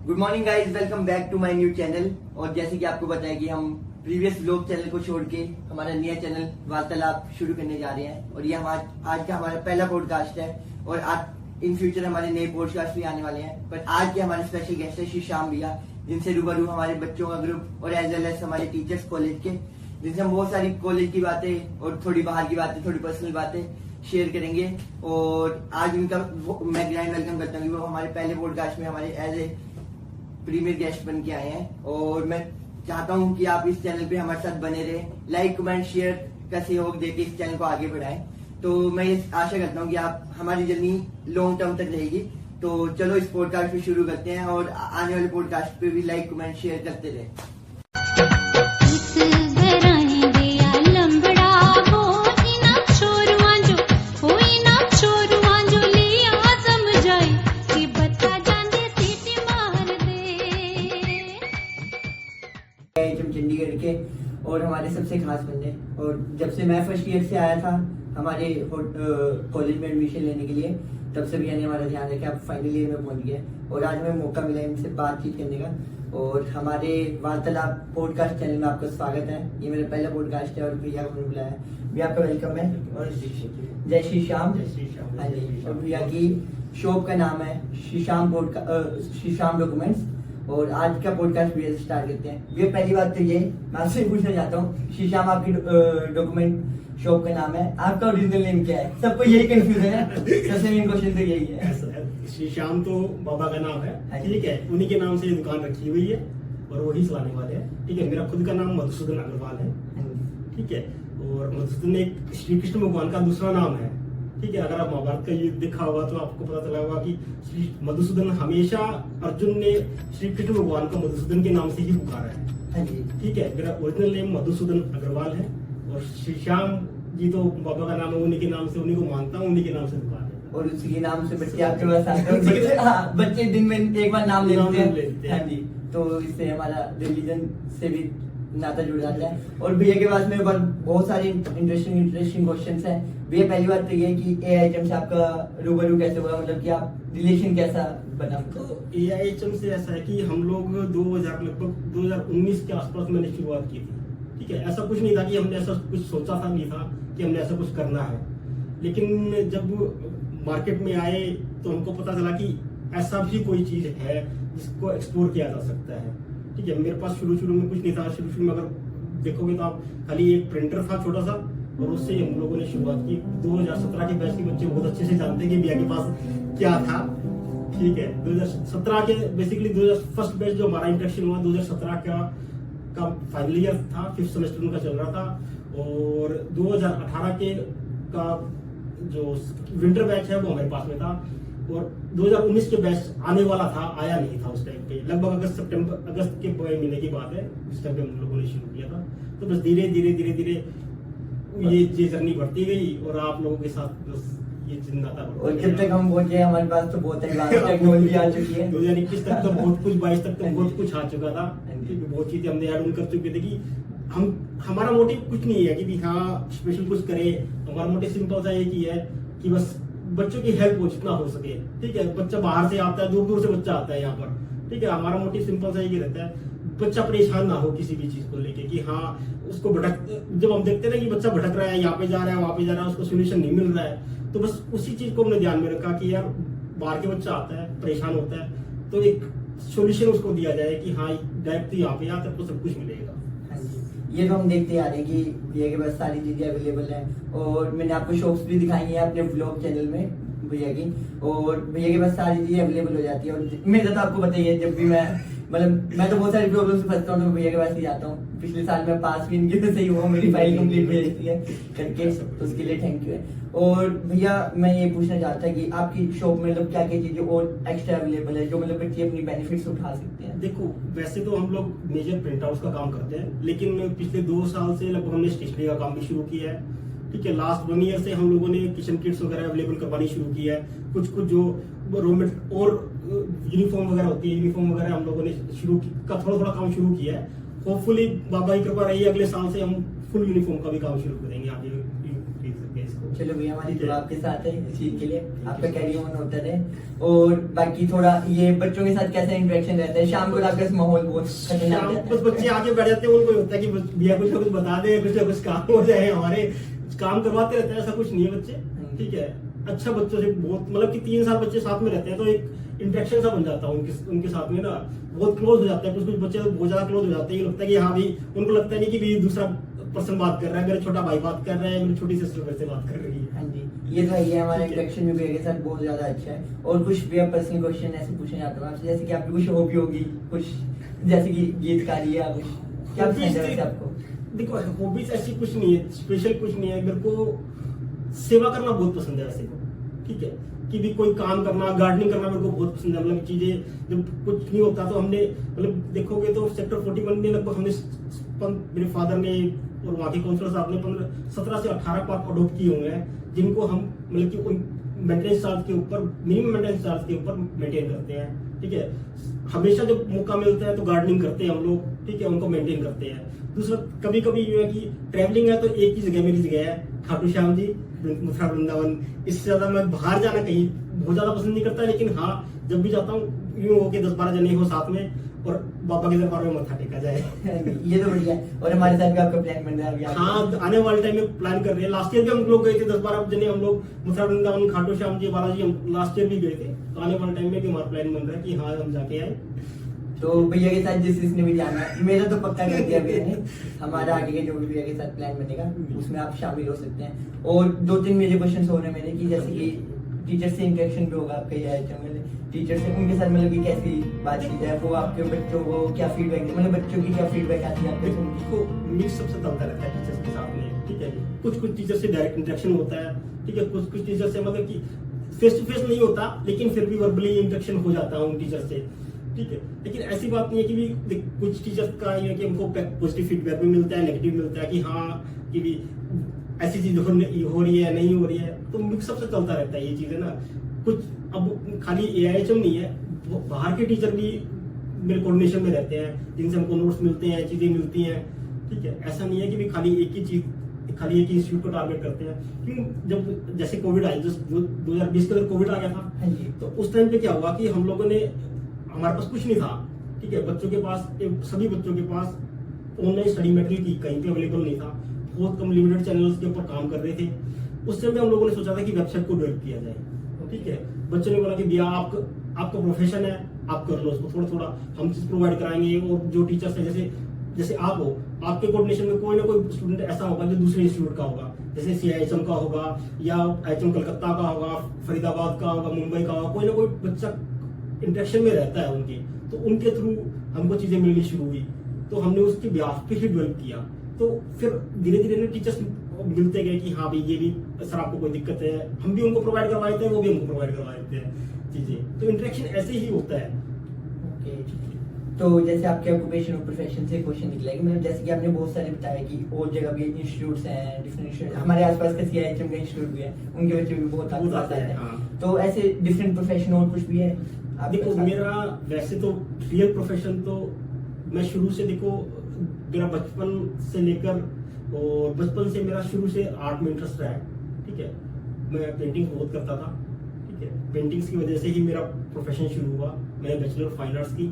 Good morning guys, welcome back to my new channel. और जैसे कि आपको पता है कि हम प्रीवियस व्लॉग चैनल को छोड़ के हमारा नया चैनल वार्तालाप शुरू करने जा रहे हैं और ये आज का हमारा पहला पॉडकास्ट है और आज इन फ्यूचर हमारे नए पॉडकास्ट भी आने वाले हैं। पर आज के हमारे स्पेशल गेस्ट है श्री श्याम भैया, जिनसे रूबरू हमारे बच्चों का ग्रुप और एज वेल एज हमारे टीचर्स कॉलेज के, जिनसे हम बहुत सारी कॉलेज की बातें और थोड़ी बाहर की बातें, थोड़ी पर्सनल बातें शेयर करेंगे। और आज उनका मैं ग्रैंड वेलकम करता हूँ। वो हमारे पहले पॉडकास्ट में हमारे एज ए प्रीमियर गेस्ट बन के आए हैं और मैं चाहता हूं कि आप इस चैनल पे हमारे साथ बने रहे, लाइक कमेंट शेयर का सहयोग देके इस चैनल को आगे बढ़ाएं। तो मैं ये आशा करता हूं कि आप हमारी जर्नी लॉन्ग टर्म तक रहेगी। तो चलो इस पॉडकास्ट पे शुरू करते हैं और आने वाले पॉडकास्ट पे भी लाइक कमेंट शेयर करते रहे। चंडीगढ़ के और हमारे सबसे खास बंदे, और जब से मैं फर्स्ट ईयर से आया था हमारे कॉलेज में एडमिशन लेने के लिए, तब से भैया ने हमारा ध्यान रखा। अब फाइनल ईयर में पहुंच गया और आज हमें मौका मिला इनसे बातचीत करने का। और हमारे वार्तालाप पॉडकास्ट चैनल में आपका स्वागत है। ये मेरा पहला पॉडकास्ट है और भैया को बुलाया है। भैया आपका वेलकम है और जय श्री श्याम। हाँ जी, और भैया की शॉप का नाम है श्री श्याम डॉक्यूमेंट्स। और आज का पॉडकास्ट भैया से स्टार्ट करते हैं। भैया पहली बात तो ये मैं आपसे पूछना चाहता हूँ, श्री श्याम आपकी डॉक्यूमेंट शॉप का नाम है, आपका ओरिजिनल नेम क्या है? सबको यही कंफ्यूजन है। सबसे मेन क्वेश्चन तो यही है। श्री श्याम तो बाबा का नाम है, ठीक है, उन्हीं के नाम से ये दुकान रखी हुई है और वही चलाने वाले हैं, ठीक है। मेरा खुद का नाम मधुसूदन अग्रवाल है, ठीक है। और मधुसूदन एक श्री कृष्ण भगवान का दूसरा नाम है, ठीक है। अगर आप महाभारत का युद्ध देखा होगा तो आपको पता चला होगा कि श्री मधुसूदन हमेशा अर्जुन ने श्री कृष्ण भगवान को मधुसूदन के नाम से ही पुकारा है, ठीक है। मेरा ओरिजिनल नेम मधुसूदन अग्रवाल है और श्री श्याम जी तो बाबा का नाम है, उन्हीं के नाम से, उन्हीं को मानता हूँ, उन्हीं के नाम से दुकान है और उसी के नाम से बच्चे आपके पास आते हैं। बच्चे दिन में एक बार नाम लेते हैं। हाँ जी, तो इससे हमारा रिलीजन से भी नाता जुड़ जाता है। और भैया के पास मेरे पास बहुत सारे इंटरेस्टिंग क्वेश्चंस हैं। भैया पहली बात तो ये कि AIHM से आपका रूबरू कैसे हुआ, मतलब कि आप रिलेशन कैसा बना? तो AIHM से ऐसा है कि हम लोग लगभग 2019 के आसपास मैंने शुरुआत की थी, ठीक है। ऐसा कुछ नहीं था कि हमने ऐसा कुछ सोचा था, नहीं था कि हमने ऐसा कुछ करना है। लेकिन जब मार्केट में आए तो हमको पता चला कि ऐसा भी कोई चीज है जिसको एक्सप्लोर किया जा सकता है, ठीक है। मेरे पास शुरू में कुछ नहीं था। शुरू में अगर देखोगे तो आप खाली एक प्रिंटर था छोटा सा और उससे हम लोगों ने शुरुआत की। 2017 के बैच के बच्चे बहुत अच्छे से जानते हैं कि भैया के पास क्या था, ठीक है। 2017 के बेसिकली फर्स्ट बैच जो हमारा इंट्रोडक्शन हुआ 2017 का फाइनल ईयर था, 5th सेमेस्टर उनका चल रहा था। और 2018 के का जो विंटर बैच है वो हमारे पास में था और 2019 के बैच आने वाला था, आया नहीं था उस टाइम पे। लगभग अगस्त के महीने की बात है, उस टाइम पे हम लोगों ने शुरू किया था। तो बस धीरे धीरे ये जर्नी बढ़ती गई और आप लोगों के साथ बस ये जिंदा था। और जब तक हम पहुंचे हमारे पास तो बहुत टेक्नोलॉजी आ चुकी है। 2021 तक तो बहुत कुछ, 22 तक तो बहुत कुछ आ चुका था, बहुत चीजें हमने ऐड ऑन कर चुके थे कि हमारा मोटिव कुछ नहीं है कि हाँ स्पेशल कुछ करे। हमारा मोटिव सिंपल सा एक ही है कि बस बच्चों की हेल्प हो जितना हो सके, ठीक है। बच्चा बाहर से आता है, दूर दूर से बच्चा आता है यहाँ पर, ठीक है। हमारा मोटिव सिंपल सा ही रहता है, बच्चा परेशान ना हो किसी भी चीज को लेके कि हाँ उसको जब हम देखते हैं कि बच्चा भटक रहा है, यहाँ पे जा रहा है, वहां पे जा रहा है, उसको सोल्यूशन नहीं मिल रहा है, तो बस उसी चीज को हमने ध्यान में रखा कि यार बाहर के बच्चा आता है, परेशान होता है, तो एक सोल्यूशन उसको दिया जाए कि हाँ डायरेक्ट यहाँ पे आता तो सब कुछ मिलेगा। ये तो हम देखते आ रहे हैं कि भैया के पास सारी चीजें अवेलेबल हैं और मैंने आपको शॉप्स भी दिखाई है अपने व्लॉग चैनल में भैया की, और भैया के पास सारी चीजें अवेलेबल हो जाती है। और मेरा तो आपको पता ही है, जब भी मैं तो बहुत सारी प्रॉब्लम से फंसता हूँ तो भैया के पास ही जाता हूँ। पिछले साल मैं पास भी इनके से ही हुआ, मेरी फाइल कंप्लीट भेजती है करके, तो उसके लिए थैंक यू है। और भैया मैं ये पूछना चाहता कि आपकी शॉप में मतलब क्या क्या चीजें और एक्स्ट्रा अवेलेबल है जो मतलब बच्चे अपनी बेनिफिट्स उठा सकते हैं? देखो वैसे तो हम लोग मेजर प्रिंट हाउस का काम करते हैं, लेकिन पिछले 2 साल से लगभग हमने स्टेशनरी का काम भी शुरू किया है, ठीक है। लास्ट 1 ईयर से हम लोगों ने किचन किट्स वगैरह अवेलेबल करवानी शुरू की है। कुछ जो रॉ और यूनिफॉर्म वगैरह होती है, यूनिफॉर्म वगैरह हम लोगों ने थोड़ा काम शुरू किया है। होपफुली बाबा की कृपा रही, अगले साल से हम फुल यूनिफॉर्म का भी काम शुरू करेंगे। आप ये खरीद सकते हैं इसको। चलो भैया, हमारी दुआ आपके साथ है इस चीज के लिए। आपका कैरी ऑन होता रहे। और बाकी थोड़ा ये बच्चों के साथ कैसा इंटरेक्शन रहता है शाम को लाकर माहौल बहुत खतरनाक शाम रहता कुछ है। बच्चे आगे बढ़ जाते हैं, उनको होता है कि भैया कुछ ना कुछ बता दे, कुछ ना कुछ काम हो जाए, हमारे काम करवाते रहते हैं, ऐसा कुछ नहीं है बच्चे, ठीक है। अच्छा बच्चों से बहुत मतलब कि 3 साल बच्चे साथ में रहते हैं तो एक इंटरेक्शन सा बन जाता है उनके साथ में ना, बहुत क्लोज हो जाता है। कुछ बच्चे तो बहुत ज्यादा क्लोज हो जाते हैं, ये लगता है कि हाँ भाई, उनको लगता है नहीं कि भी दूसरा पर्सन बात कर रहा है, मेरा छोटा भाई बात कर रहा है, मेरी छोटी सिस्टर मेरे से बात कर रही है। हाँ जी, ये तो है, ये हमारा ठीक है। इंटरेक्शन भी भैया के साथ बहुत ज्यादा अच्छा है। और कुछ भैया पर्सनल क्वेश्चन ऐसे पूछना चाहता हूँ आपसे, जैसे कि आपकी कुछ हॉबी होगी, कुछ जैसे कि गीतकारी या कुछ, क्या पसंद है वैसे आपको? देखो हॉबीज ऐसी कुछ नहीं है, स्पेशल कुछ नहीं है। मेरे को सेवा करना बहुत पसंद है वैसे को, ठीक है, कि भी कोई काम करना, गार्डनिंग करना मेरे को बहुत पसंद है। मतलब चीजें जब कुछ नहीं होता तो हमने मतलब देखोगे तो सेक्टर 41 में लगभग हमने मेरे फादर ने और वहाँ के काउंसलर साहब ने 17 से 18 पार्क अडोप्ट किए हुए हैं, जिनको हम मतलब कि उन मेंटेनेंस चार्ज के ऊपर, मिनिमम मेंटेनेंस चार्ज के ऊपर मेंटेन करते हैं, ठीक है। हमेशा जब मौका मिलता है तो गार्डनिंग करते हैं हम लोग, ठीक है, उनको मेंटेन करते हैं। दूसरा कभी कभी ये है कि ट्रैवलिंग है तो एक ही जगह मेरी जगह है खाटू श्याम जी, मथुरा वृंदावन। इससे ज्यादा मैं बाहर जाना कहीं बहुत ज्यादा पसंद नहीं करता, लेकिन हाँ जब भी जाता हूँ यूँ हो के 10-12 जने हो साथ में और बाबा के दरबार में मत्था टेका जाए। ये तो बढ़िया है। और हमारे साथ भी आपका प्लान बन रहा है अभी आपका? हाँ, आने वाले टाइम में प्लान कर रहे हैं। लास्ट ईयर भी हम लोग गए थे 10-12 जने, हम लोग मथुरा वृंदावन, खाटू श्याम जी, बालाजी, हम लास्ट ईयर भी गए थे। तो आने वाले टाइम में भी हमारा प्लान बन रहा है कि हाँ हम जाके आए। तो भैया के साथ जिसने भी जाना है, मेरा तो पक्का कर दिया भैया ने, हमारा आगे के जो भी भैया के साथ प्लान बनेगा उसमें आप शामिल हो सकते हैं। और 2-3 मेरे क्वेश्चन हो रहे हैं मेरे, कि जैसे कि टीचर से इंटरेक्शन भी होगा आपका, ये टीचर से उनके साथ मतलब कि कैसी बातचीत है, वो आपके बच्चों को क्या फीडबैक, मतलब बच्चों की क्या फीडबैक आती है आपके? देखो मिक्स सबसे चलता रहता है टीचर्स के साथ में, ठीक है। कुछ टीचर से डायरेक्ट इंटरेक्शन होता है, ठीक है, कुछ टीचर से मतलब कि फेस टू फेस नहीं होता, लेकिन फिर भी वर्बली इंटरेक्शन हो जाता है उन टीचर से, ठीक है। लेकिन ऐसी बात नहीं है कि भी कुछ टीचर्स का ये है कि हमको पॉजिटिव फीडबैक भी मिलता है, नेगेटिव मिलता है, कि हाँ कि भी ऐसी चीज हो रही है, नहीं हो रही है, तो मिक्सअप से चलता रहता है ये चीजें ना। कुछ अब खाली AIHM नहीं है, बाहर के टीचर भी मेरे कोऑर्डिनेशन में रहते हैं, जिनसे हमको नोट्स मिलते हैं, चीजें मिलती हैं, ठीक है। ऐसा नहीं है कि भी खाली एक ही चीज, खाली एक ही इंस्टीट्यूट को टारगेट करते हैं। क्यों, जब जैसे कोविड आई, 2020 के अंदर कोविड आ गया था, तो उस टाइम पे क्या हुआ कि हम लोगों ने, हमारे पास कुछ नहीं था, ठीक है, बच्चों के पास, सभी बच्चों के पास ऑनलाइन स्टडी मटेरियल कहीं पे अवेलेबल नहीं था, बहुत कम लिमिटेड चैनल्स के ऊपर काम कर रहे थे। उस टाइम पे हम लोगों ने सोचा था कि वेबसाइट को डेवलप किया जाए, ठीक है। बच्चों ने बोला कि भैया आपका प्रोफेशन है, आप कर लो उसको, थोड़ा थोड़ा हम चीज प्रोवाइड कराएंगे। और जो टीचर्स है, जैसे आप हो, आपके कोऑर्डिनेशन में कोई ना कोई स्टूडेंट ऐसा होगा जो दूसरे इंस्टीट्यूट का होगा, जैसे CIHM का होगा, या IHM कलकत्ता का होगा, फरीदाबाद का होगा, मुंबई का होगा, कोई ना कोई बच्चा इंटरेक्शन में रहता है उनके, तो उनके थ्रू हमको चीजें मिलनी शुरू हुई, तो हमने उसके ब्याह पे ही डेवलप किया। तो फिर धीरे धीरे टीचर्स मिलते गए कि हाँ भाई ये भी सर आपको कोई दिक्कत है, हम भी उनको प्रोवाइड करवा देते हैं, वो भी हमको प्रोवाइड करवा देते हैं चीजें। तो इंटरेक्शन ऐसे ही होता है। तो जैसे आपके ऑक्यूपेशन और प्रोफेशन से क्वेश्चन निकला है कि मतलब जैसे कि आपने बहुत सारे बताया कि और जगह भी इंस्टीट्यूट्स हैं, डिफरेंट इंस्टीट्यूट, हमारे आसपास का CIHM का इंस्टीट्यूट भी है, उनके बच्चे भी बहुत आते हैं। हाँ। तो ऐसे डिफरेंट प्रोफेशन और कुछ भी है देखो मेरा वैसे तो रियल प्रोफेशन तो मैं शुरू से, देखो मेरा बचपन से लेकर, और बचपन से मेरा शुरू से आर्ट में इंटरेस्ट रहा है, ठीक है। मैं पेंटिंग बहुत करता था, ठीक है। पेंटिंग्स की वजह से ही मेरा प्रोफेशन शुरू हुआ। मैंने बैचलर ऑफ फाइन आर्ट्स की,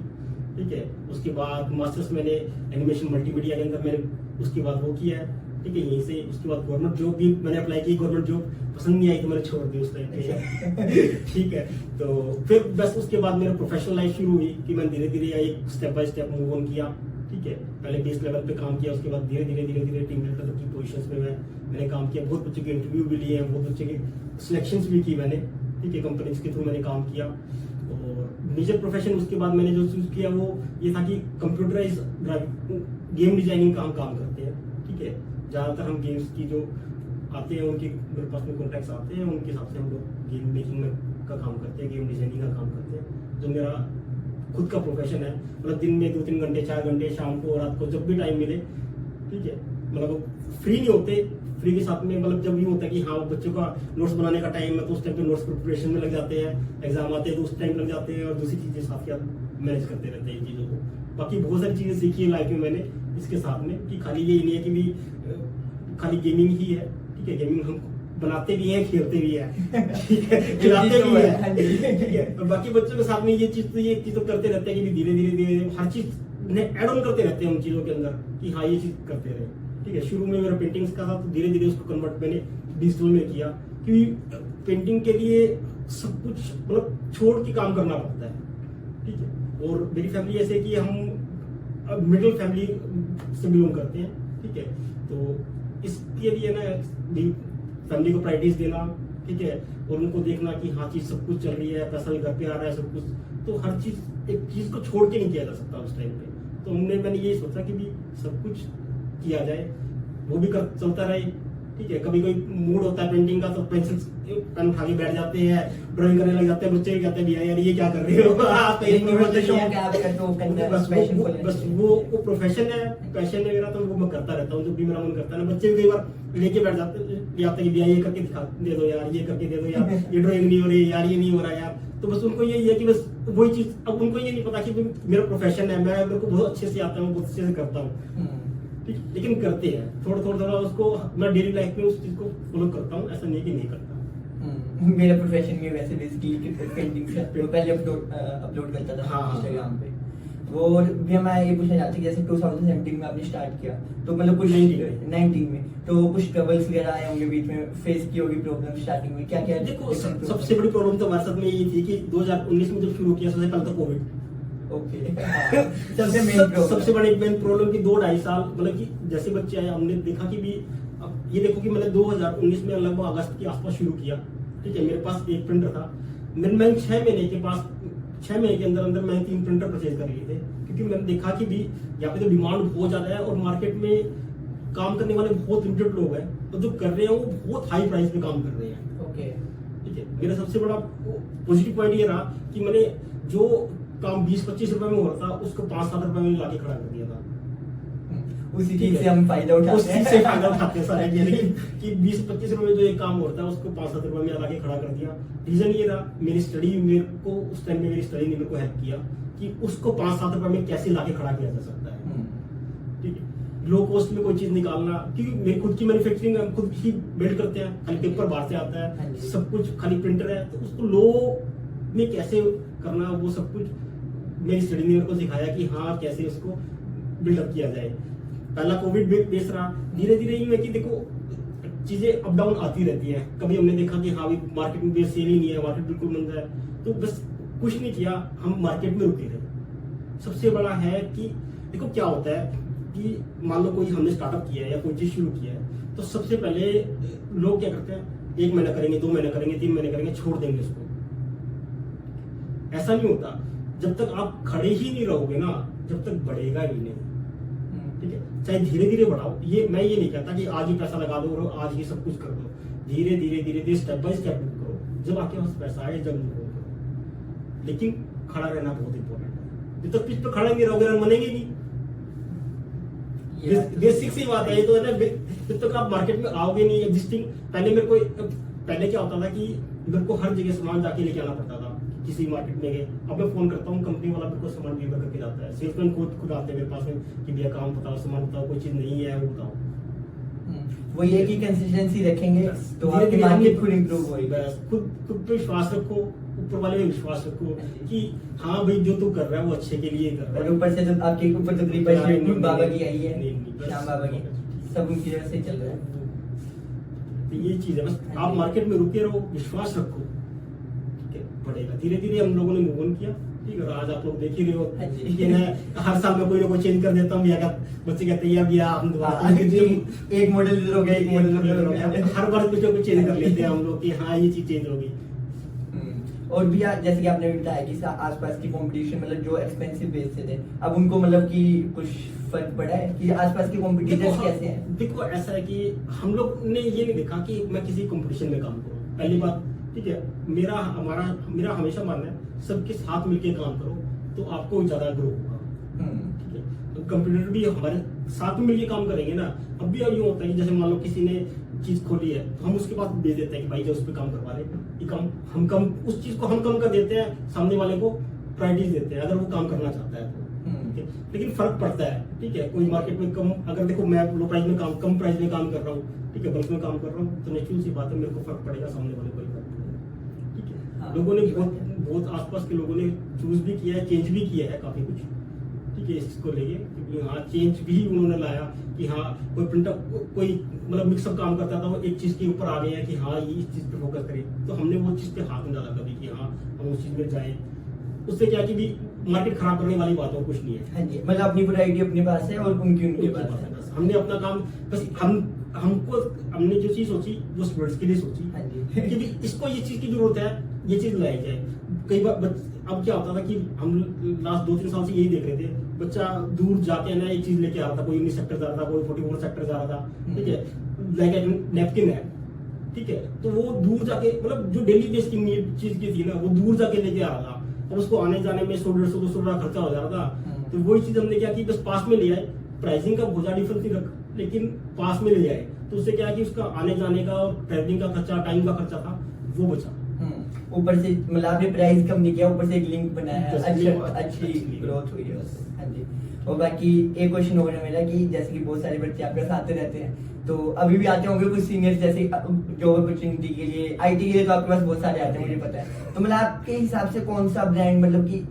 ठीक है। उसके बाद मास्टर्स मैंने एनिमेशन मल्टीमीडिया के अंदर मैंने उसके बाद वो किया है, ठीक है, यहीं से। उसके बाद गवर्नमेंट जॉब भी मैंने अप्लाई की, गवर्नमेंट जॉब पसंद नहीं आई तो मैंने छोड़ दी उस टाइम पे, ठीक है। तो फिर बस उसके बाद मेरा प्रोफेशनल लाइफ शुरू हुई कि मैं धीरे धीरे एक step by step move on किया, ठीक है। पहले बेस लेवल पे काम किया, उसके बाद धीरे धीरे टीम लीडर तक की पोजीशंस में मैंने काम किया। बहुत बच्चों के इंटरव्यू भी लिए हैं, बहुत बच्चों के सिलेक्शंस भी की मैंने, ठीक है, कंपनीज के थ्रू मैंने काम किया। और मेजर प्रोफेशन उसके बाद मैंने जो चूज किया वो ये था कि कंप्यूटराइज गेम डिजाइनिंग का हम काम करते हैं, ठीक है। ज्यादातर हम गेम्स की जो आते हैं उनके मेरे पास में कॉन्ट्रैक्ट्स आते हैं, उनके हिसाब से हम लोग गेम मेकिंग में का काम करते हैं, गेम डिजाइनिंग का काम करते हैं, जो मेरा खुद का प्रोफेशन है। मतलब दिन में 2-3 घंटे, 4 घंटे, शाम को, रात को, जब भी टाइम मिले, ठीक है। मतलब फ्री नहीं होते, फ्री के साथ में मतलब जब ये होता है कि हाँ बच्चों का नोट्स बनाने का टाइम है तो उस टाइम पे नोट्स प्रिपरेशन में लग जाते हैं, एग्जाम आते हैं तो उस टाइम लग जाते हैं, और दूसरी चीजें साथ साथ मैनेज करते रहते हैं इन चीजों को। बाकी बहुत सारी चीजें सीखी है लाइफ में मैंने इसके साथ में, कि खाली ये नहीं है कि भी खाली गेमिंग ही है, ठीक है। गेमिंग हम बनाते भी हैं, खेलते भी हैं, ठीक है, खिलाते भी हैं, ठीक है। और बाकी बच्चों के साथ में ये चीज तो करते रहते हैं कि धीरे धीरे हर चीज ऐड ऑन करते रहते हैं उन चीजों के अंदर कि हाँ ये चीज करते रहे, ठीक है। शुरू में मेरा पेंटिंग्स का था, तो धीरे धीरे उसको कन्वर्ट मैंने डिजिटल में किया, क्योंकि पेंटिंग के लिए सब कुछ मतलब छोड़ के काम करना पड़ता है, ठीक है। और मेरी फैमिली ऐसे कि हम मिडिल फैमिली से बिलोंग करते हैं, ठीक है। तो इसके लिए ना फैमिली को प्रायोरिटीज देना, ठीक है, और उनको देखना कि हाँ चीज सब कुछ चल रही है, पैसा भी घर पे आ रहा है, सब कुछ, तो हर चीज एक चीज को छोड़ के नहीं किया जा सकता उस टाइम पे। तो मैंने यही सोचा कि भी सब कुछ किया जाए, वो भी कर चलता रहे, ठीक है। कभी कोई मूड होता है पेंटिंग का तो पेंसिल पेन उठा के बैठ जाते हैं, ड्राइंग करने लग जाते हैं, बच्चे भी कहते हैं भैया यार ये क्या कर रहे हो आप, बस वो प्रोफेशन है, पैशन है मेरा, तो वो मैं करता रहता हूँ जब भी मेरा मन करता है ना। बच्चे भी कई बार लेके बैठ जाते हैं कि भैया ये करके दिखा दे दो यार, ये करके दे दो यार, ये ड्राइंग नहीं हो रही यार, ये नहीं हो रहा यार। तो बस उनको यही है कि बस वही चीज, अब उनको ये नहीं पता कि मेरा प्रोफेशन है, मैं मेरे को बहुत अच्छे से आता है, बहुत अच्छे से करता हूँ, ठीक, लेकिन करते हैं थोड़ा उसको मैं डेली लाइफ में उस चीज को फॉलो करता हूँ, ऐसा नहीं कि नहीं करता। मेरा प्रोफेशन में वैसे बेसिकली पेंटिंग से पहले अपलोड करता था इंस्टाग्राम पे। वो भी मैं ये पूछना चाहती हूँ, जैसे 2017 में आपने स्टार्ट किया, तो मतलब कुछ 19 में तो कुछ ट्रबल्स वगैरह आए होंगे बीच में, फेस की होगी प्रॉब्लम स्टार्टिंग में, क्या क्या? देखो सबसे बड़ी प्रॉब्लम तो हमारे साथ में ये थी कि 2019 में जब शुरू किया सबसे पहले तो कोविड, सबसे बड़ी मेन प्रॉब्लम की 2-2.5 साल, मतलब कि जैसे बच्चे आए हमने देखा कि भी ये देखो कि मैंने 2019 में लगभग अगस्त के आसपास शुरू किया, ठीक है। मेरे पास एक प्रिंटर था, मैं 6 महीने के अंदर मैंने 3 प्रिंटर परचेज कर लिए थे, क्योंकि मैंने देखा कि भी यहाँ पे तो डिमांड बहुत ज्यादा है और मार्केट में काम करने वाले बहुत लिमिटेड लोग हैं, तो जो कर रहे हैं वो बहुत हाई प्राइस पे काम कर रहे हैं, ओके, ठीक है। मेरा सबसे बड़ा पॉजिटिव पॉइंट ये रहा कि मैंने जो काम 20-25 रुपए में हो रहा था उसको 5-7 रुपए में लाके खड़ा कर दिया था। उसी चीज से हम फायदा उठाते हैं सारे कि 20-25 रुपए जो एक काम होता है उसको 5-7 रुपए में लाके खड़ा कर दिया। रीजन ये रहा, मेरी स्टडी मेरे को उस टाइम में मेरी स्टडी ने मेरे को हेल्प किया कि उसको 5-7 रुपए में कैसे लाके खड़ा किया जा सकता है, ठीक है। लो कॉस्ट में कोई चीज निकालना, क्योंकि मेरी खुद की मैन्युफैक्चरिंग हम खुद ही बिल्ड करते हैं, खाली पेपर बाहर से आता है, सब कुछ खाली प्रिंटर है, तो उसको लो में कैसे करना, वो सब कुछ मेरी स्टडी ने मेरे को सिखाया कि हाँ कैसे उसको बिल्डअप किया जाए। पहला कोविड बेस रहा, धीरे धीरे ही है कि देखो चीजें अप डाउन आती रहती है। कभी हमने देखा कि हाँ मार्केट में सेल ही नहीं है, मार्केट बिल्कुल मंदा है, तो बस कुछ नहीं किया, हम मार्केट में रुके रहे। सबसे बड़ा है कि देखो क्या होता है कि मान लो कोई हमने स्टार्टअप किया है या कोई चीज शुरू किया है, तो सबसे पहले लोग क्या करते हैं, 1 महीना करेंगे, 2 महीना करेंगे, 3 महीने करेंगे, छोड़ देंगे उसको। ऐसा नहीं होता, जब तक आप खड़े ही नहीं रहोगे ना, जब तक बढ़ेगा ही नहीं, ठीक है। चाहे धीरे धीरे बढ़ाओ, ये मैं ये नहीं कहता कि आज ही पैसा लगा दो और आज ही सब कुछ कर दो, धीरे धीरे स्टेप बाय स्टेप करो, जब आपके पास पैसा आए जब करो, लेकिन खड़ा रहना बहुत इंपॉर्टेंट है। जब तक पिच पे खड़ा नहीं रहोगे ना बनेंगे नहीं, बेसिक सी बात है ये तो है ना। जब तक आप मार्केट में आओगे नहीं एग्जिस्टिंग, पहले क्या होता था कि मेरे को हर जगह सामान जाके लेके आना पड़ता था, किसी मार्केट में गए, अब मैं फोन करता हूँ, कंपनी वाला मेरे को सामान डिलीवर करके जाता है, सेल्समैन खुद आते हैं मेरे पास में कि भैया काम बताओ, सामान बताओ, कोई चीज नहीं है वो बताओ। वो ये कि कंसिस्टेंसी रखेंगे तो आपकी मार्केट खुद इंप्रूव होगी। खुद पे विश्वास रखो, ऊपर वाले में विश्वास रखो कि हाँ भाई जो तू कर रहा है वो अच्छे के लिए कर रहा है। और ऊपर से जो आपके ऊपर तो कृपा बाबा की आई है, श्याम बाबा की, सब उनकी वजह से चल रहा है। तो ये चीज है, बस आप मार्केट में रुके रहो, विश्वास रखो, बढ़ेगा। धीरे धीरे हम लोगों ने मूव ऑन किया, ठीक है। आज आप लोग देख ही रहे हो, लेकिन हर साल में कोई ना कोई चेंज कर देता हूँ, बच्चे कहते हैं भैया हम दोबारा एक मॉडल इधर हो गया, एक मॉडल उधर हो गया, हर बार कुछ ना कुछ चेंज कर लेते हैं हम लोग कि हाँ ये चीज चेंज होगी। और भी जैसे कि आपने बताया कि आसपास की कंपटीशन मतलब जो एक्सपेंसिव बेचते थे, अब उनको मतलब कि कुछ फर्क पड़ा है कि आसपास के कॉम्पिटिटर्स कैसे हैं? देखो ऐसा है कि हम लोग ने ये नहीं देखा कि मैं किसी कंपटीशन में काम करूँ, पहली बात, ठीक है। मेरा हमेशा मानना है सबके साथ मिलकर काम करो तो आपको ज्यादा ग्रो होगा, ठीक है। तो कंप्यूटर भी हमारे साथ में मिलकर काम करेंगे ना। अब भी अब ये होता है कि जैसे मान लो किसी ने चीज खोली है तो हम उसके पास भेज देते हैं कि भाई जो उस पर काम करवा रहे ये काम हम कम, उस चीज को हम कम कर देते हैं, सामने वाले को प्रायोरिटीज देते हैं अगर वो काम करना चाहता है तो, ठीक है। लेकिन फर्क पड़ता है, ठीक है। कोई मार्केट में कम, अगर देखो मैं लो प्राइस में काम, कम प्राइस में काम कर रहा हूँ, ठीक है। ठीक है, बल्क में काम कर रहा हूँ, तो नेचुरल सी बात है मेरे को फर्क पड़ेगा, सामने वाले को ही फर्क पड़ेगा। ठीक है, हाँ, लोगों ने ये बात है। बहुत आसपास के लोगों ने चूज भी किया है, चेंज भी किया है काफी कुछ। ठीक है, इसको लेके क्योंकि हाँ चेंज भी उन्होंने लाया कि हाँ कोई प्रिंटर कोई मतलब मिक्सअप काम करता था, वो एक चीज के ऊपर आ गए हैं कि हाँ ये इस चीज पे फोकस करें, तो हमने वो चीज पे हाथ नहीं डाला कभी कि हाँ हम उस चीज में जाए। उससे क्या कि भी मार्केट खराब करने वाली बात हो कुछ नहीं है। हाँ जी, मतलब अपनी पूरी आइडिया अपने पास है और उनकी उनके पास है। बस हमने अपना काम बस हमने जो चीज सोची वो स्टूडेंट्स के लिए सोची हाँ जी। कि भी इसको ये चीज की जरूरत है, ये चीज लाई जाए। कई बार अब क्या होता था कि हम लास्ट 2-3 साल से यही देख रहे थे, बच्चा दूर जाके ना एक चीज लेके आ रहा था, कोई 19 सेक्टर जा रहा था, कोई 44 सेक्टर जा रहा था। ठीक है, लाइक नेपकिन है, ठीक है, तो वो दूर जाके मतलब जो डेली बेस की चीज की थी ना, वो दूर जाके लेके आ रहा था, और उसको आने जाने में 100-150-200 रुपया खर्चा हो जा रहा था। तो वही चीज हमने क्या की, बस पास में ले आए, प्राइसिंग का बहुत ज्यादा डिफरेंस नहीं रख, लेकिन पास में ले आए, तो उससे क्या है कि उसका आने जाने का और ट्रैवलिंग का खर्चा, टाइम का खर्चा था, वो बचा। ऊपर से मतलब आपने प्राइस कम नहीं किया, ऊपर से एक लिंक बनाया, अच्छी अच्छी ग्रोथ हुई है बस। हाँ जी। और बाकी एक क्वेश्चन हो रहा मेरा कि जैसे कि बहुत सारे बच्चे आपके साथ आते रहते हैं, तो अभी भी आते होंगे कुछ सीनियर्स जैसे जॉब अपॉर्चुनिटी के लिए, आईटी के लिए, तो आपके पास बहुत सारे आते हैं मुझे पता है। तो मतलब आपके हिसाब से कौन सा ब्रांड मतलब कि